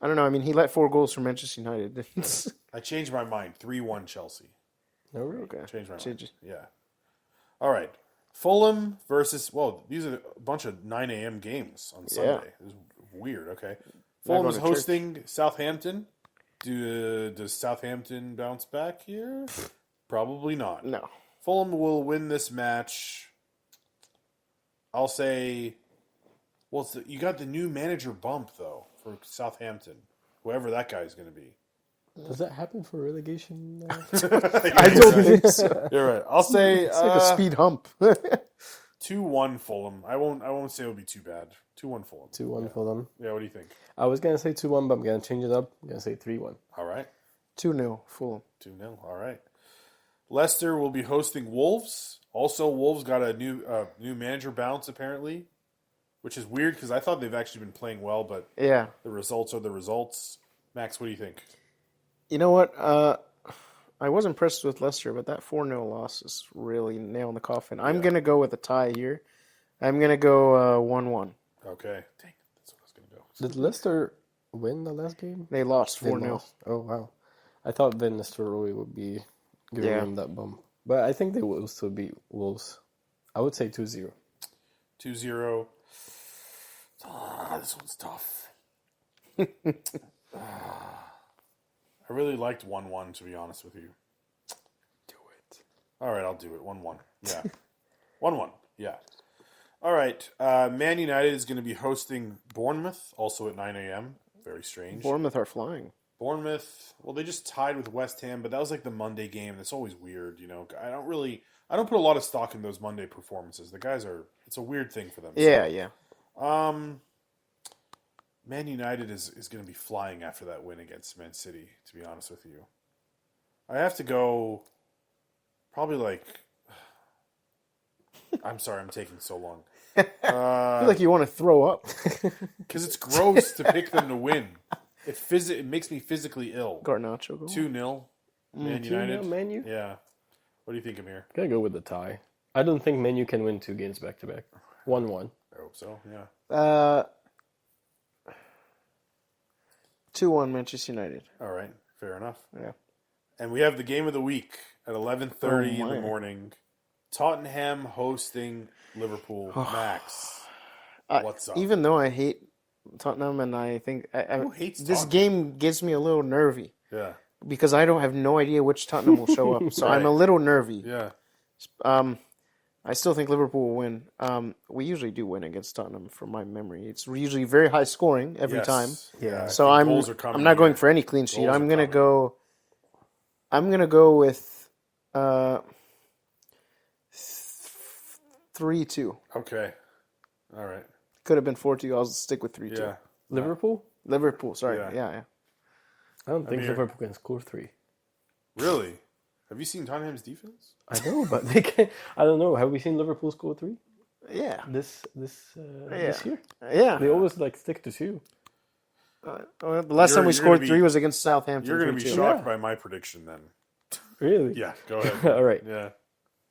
Speaker 2: I don't know. I mean, he let 4 goals from Manchester United.
Speaker 1: I changed my mind. 3-1 Chelsea.
Speaker 3: No, really?
Speaker 2: Okay.
Speaker 1: Changed my mind.
Speaker 2: Change it.
Speaker 1: Yeah. All right. Fulham versus, these are a bunch of 9 a.m. games on Sunday. It's weird. Okay. Fulham
Speaker 2: going
Speaker 1: is
Speaker 2: to
Speaker 1: hosting Southampton. Does Southampton bounce back here? Probably not.
Speaker 2: No.
Speaker 1: Fulham will win this match. I'll say, you got the new manager bump, though, for Southampton. Whoever that guy is going to be.
Speaker 3: Does that happen for relegation?
Speaker 2: I don't think so.
Speaker 1: You're right. I'll say
Speaker 2: It's like a speed hump.
Speaker 1: 2-1 Fulham. I won't say it'll be too bad. 2-1 Fulham.
Speaker 3: 2-1 for them.
Speaker 1: Yeah, what do you think?
Speaker 3: I was going to say 2-1, but I'm going to change it up. I'm going to say 3-1.
Speaker 1: All right.
Speaker 2: 2-0 Fulham.
Speaker 1: 2-0. All right. Leicester will be hosting Wolves. Also, Wolves got a new manager bounce, apparently, which is weird because I thought they've actually been playing well, but
Speaker 2: Yeah.
Speaker 1: the results are the results. Max, what do you think?
Speaker 2: You know what? I was impressed with Leicester, but that 4-0 loss is really nail in the coffin. I'm going to go with a tie here. I'm going to go 1-1.
Speaker 1: Okay. Dang, that's what I was going to go.
Speaker 3: Did Leicester win the last game?
Speaker 2: They lost
Speaker 3: They
Speaker 2: 4-0.
Speaker 3: lost. Oh, wow. I thought Van Nistelrooy would be giving them that bump. But I think they will still beat Wolves. I would say 2-0.
Speaker 1: 2-0. This one's tough. I really liked 1-1, to be honest with you.
Speaker 3: Do it.
Speaker 1: All right, I'll do it. 1-1. Yeah. 1-1. Yeah. All right. Man United is going to be hosting Bournemouth, also at 9 a.m. Very strange.
Speaker 2: Bournemouth are flying.
Speaker 1: Bournemouth, they just tied with West Ham, but that was like the Monday game. That's always weird, you know. I don't put a lot of stock in those Monday performances. The guys it's a weird thing for them.
Speaker 2: Yeah.
Speaker 1: Man United is going to be flying after that win against Man City, to be honest with you. I have to go probably I'm sorry, I'm taking so long.
Speaker 2: I feel like you want to throw up.
Speaker 1: Because it's gross to pick them to win. It makes me physically ill.
Speaker 2: Garnacho goal.
Speaker 1: 2-0. Man United.
Speaker 3: 2-0 Man U?
Speaker 1: Yeah. What do you think, Amir?
Speaker 3: Gotta go with the tie. I don't think Man U can win 2 games back-to-back. 1-1.
Speaker 1: I hope so, yeah.
Speaker 2: 2-1 Manchester United.
Speaker 1: All right, fair enough.
Speaker 2: Yeah.
Speaker 1: And we have the game of the week at 11:30 in the
Speaker 2: my.
Speaker 1: morning. Tottenham hosting Liverpool. Max, what's up?
Speaker 2: Even though I hate Tottenham, and I think
Speaker 1: Who hates
Speaker 2: this
Speaker 1: Tottenham?
Speaker 2: game gets me a little nervy
Speaker 1: Yeah,
Speaker 2: because I don't have no idea which Tottenham will show up. So I'm a
Speaker 1: Right.
Speaker 2: little nervy.
Speaker 1: yeah.
Speaker 2: I still think Liverpool will win. We usually do win against Tottenham, from my memory. It's usually very high scoring every
Speaker 1: Yes.
Speaker 2: time.
Speaker 1: Yeah. I
Speaker 2: So
Speaker 1: think goals are coming
Speaker 2: I'm not going
Speaker 1: here.
Speaker 2: for any clean sheet.
Speaker 1: Goals
Speaker 2: I'm
Speaker 1: are
Speaker 2: gonna
Speaker 1: coming.
Speaker 2: go. I'm gonna go with 3-2.
Speaker 1: Okay. All right.
Speaker 2: Could have been 4-2. I'll stick with 3-2.
Speaker 1: Yeah.
Speaker 3: Liverpool?
Speaker 2: Liverpool. Sorry.
Speaker 1: Yeah.
Speaker 2: Yeah.
Speaker 3: I don't think
Speaker 1: mean,
Speaker 3: Liverpool can score 3.
Speaker 1: Really? Have you seen Tottenham's defense?
Speaker 3: I know, but they can. I don't know. Have we seen Liverpool score 3
Speaker 2: Yeah.
Speaker 3: this
Speaker 2: Yeah.
Speaker 3: year?
Speaker 2: Yeah.
Speaker 3: They always like stick to 2.
Speaker 2: The last time we
Speaker 1: you're
Speaker 2: scored
Speaker 1: gonna be-
Speaker 2: 3 was against Southampton.
Speaker 1: You're going to be
Speaker 2: 3-2.
Speaker 1: shocked
Speaker 3: Yeah.
Speaker 1: by my prediction then.
Speaker 3: Really?
Speaker 1: Yeah, go ahead.
Speaker 3: All right.
Speaker 1: Yeah.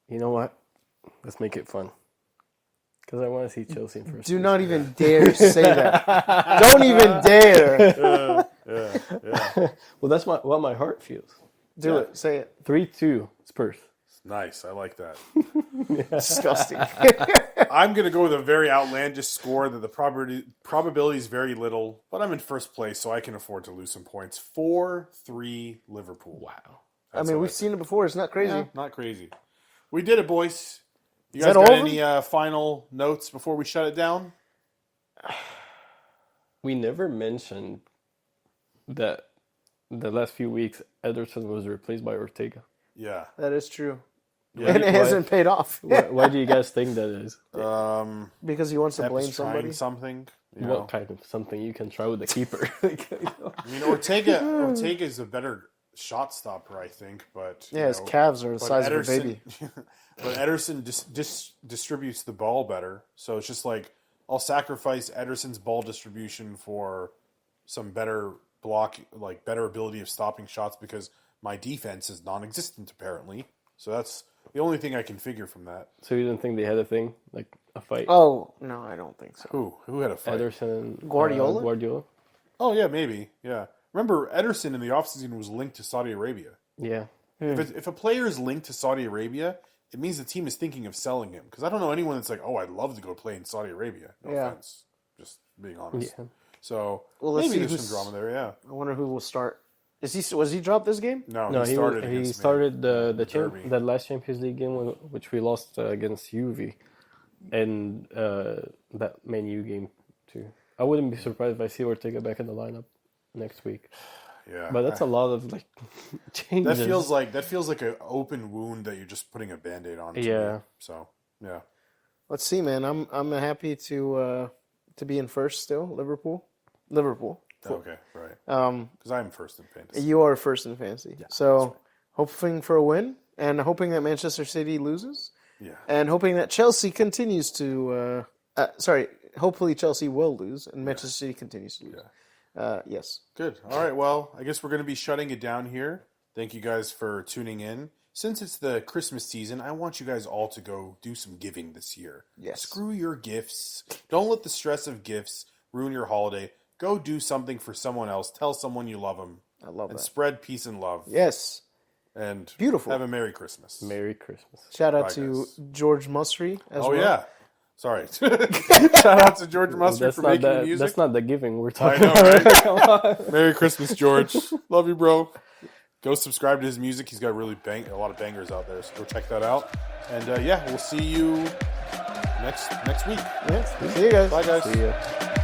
Speaker 3: You know what? Let's make it fun. Because I want to see Chelsea in first.
Speaker 2: Do
Speaker 3: place.
Speaker 2: not even dare say that. Don't even dare.
Speaker 1: Yeah.
Speaker 3: Well, that's what my heart feels.
Speaker 2: Do
Speaker 1: Yeah.
Speaker 2: it. Say it.
Speaker 3: 3-2 Spurs.
Speaker 1: Nice. I like that.
Speaker 2: Disgusting.
Speaker 1: I'm going to go with a very outlandish score that the probability is very little, but I'm in first place, so I can afford to lose some points. 4-3 Liverpool.
Speaker 3: Wow.
Speaker 2: I mean, we've seen it before. It's not crazy.
Speaker 1: Yeah, not crazy. We did it, boys. You
Speaker 2: Is
Speaker 1: guys
Speaker 2: that
Speaker 1: got
Speaker 2: all of
Speaker 1: any final notes before we shut it down?
Speaker 3: We never mentioned that the last few weeks Ederson was replaced by Ortega.
Speaker 1: Yeah.
Speaker 2: That is true.
Speaker 1: Yeah.
Speaker 2: And it hasn't paid off.
Speaker 3: Why do you guys think that is?
Speaker 2: Because he wants to
Speaker 1: Pep
Speaker 2: blame
Speaker 1: is trying
Speaker 2: somebody.
Speaker 1: something. You
Speaker 3: What
Speaker 1: know.
Speaker 3: kind of something you can try with the keeper?
Speaker 1: I mean, Ortega is a better shot stopper, I think, but you
Speaker 2: Yeah, his
Speaker 1: know,
Speaker 2: calves are the
Speaker 1: but
Speaker 2: size of a baby.
Speaker 1: But Ederson distributes the ball better, so it's just like I'll sacrifice Ederson's ball distribution for some better better ability of stopping shots because my defense is non-existent apparently. So that's the only thing I can figure from that.
Speaker 3: So you didn't think they had a thing like a fight?
Speaker 2: Oh, no, I don't think so.
Speaker 1: Who had a fight?
Speaker 3: Ederson and
Speaker 2: Guardiola?
Speaker 3: Guardiola.
Speaker 1: Oh yeah, maybe. Yeah. Remember, Ederson in the offseason was linked to Saudi Arabia.
Speaker 3: Yeah.
Speaker 1: If a player is linked to Saudi Arabia, it means the team is thinking of selling him. Because I don't know anyone that's like, oh, I'd love to go play in Saudi Arabia. No
Speaker 2: Yeah.
Speaker 1: offense. Just being honest.
Speaker 3: Yeah.
Speaker 1: So
Speaker 2: Well, let's
Speaker 1: maybe
Speaker 2: see
Speaker 1: there's
Speaker 2: who's-
Speaker 1: some drama there, yeah.
Speaker 2: I wonder who will start. Was he dropped this game?
Speaker 1: No,
Speaker 3: No,
Speaker 1: he
Speaker 3: he
Speaker 1: started
Speaker 3: he
Speaker 1: against Man-
Speaker 3: started the
Speaker 1: Derby.
Speaker 3: that last Champions League game which we lost against Juve, and that Man U game too. I wouldn't be surprised if I see Ortega back in the lineup next week.
Speaker 1: Yeah.
Speaker 3: But that's a lot of like changes.
Speaker 1: That feels like an open wound that you're just putting a Band-Aid on. to
Speaker 3: Yeah.
Speaker 1: me. So, yeah.
Speaker 2: Let's see, man. I'm happy to be in first still. Liverpool.
Speaker 1: Okay, right.
Speaker 2: Um,
Speaker 1: Because I'm first in fantasy.
Speaker 2: you are first in fantasy. So hoping for a win and hoping that Manchester City loses
Speaker 1: Yeah.
Speaker 2: and hoping that Chelsea continues to. Hopefully Chelsea will lose and Manchester City continues to lose. Yes.
Speaker 1: Good. All right. Well, I guess we're going to be shutting it down here. Thank you guys for tuning in. Since it's the Christmas season, I want you guys all to go do some giving this year.
Speaker 2: Yes.
Speaker 1: Screw your gifts. Don't let the stress of gifts ruin your holiday. Go do something for someone else. Tell someone you love them.
Speaker 2: I love
Speaker 1: And
Speaker 2: that.
Speaker 1: spread peace and love.
Speaker 2: Yes.
Speaker 1: And
Speaker 2: Beautiful.
Speaker 1: have a Merry Christmas.
Speaker 3: Merry Christmas.
Speaker 2: Shout out
Speaker 1: Bye,
Speaker 2: to
Speaker 1: guys.
Speaker 2: George Musry as
Speaker 1: Oh,
Speaker 2: well.
Speaker 1: yeah. Sorry. Shout out to George Mustard for making the music.
Speaker 3: That's not the giving we're
Speaker 1: I
Speaker 3: talking
Speaker 1: know,
Speaker 3: about.
Speaker 1: right?
Speaker 3: Come on.
Speaker 1: Merry Christmas, George. Love you, bro. Go subscribe to his music. He's got really a lot of bangers out there, so go check that out. And we'll see you next week.
Speaker 2: Yeah. See you guys.
Speaker 1: Bye, guys.
Speaker 3: See ya.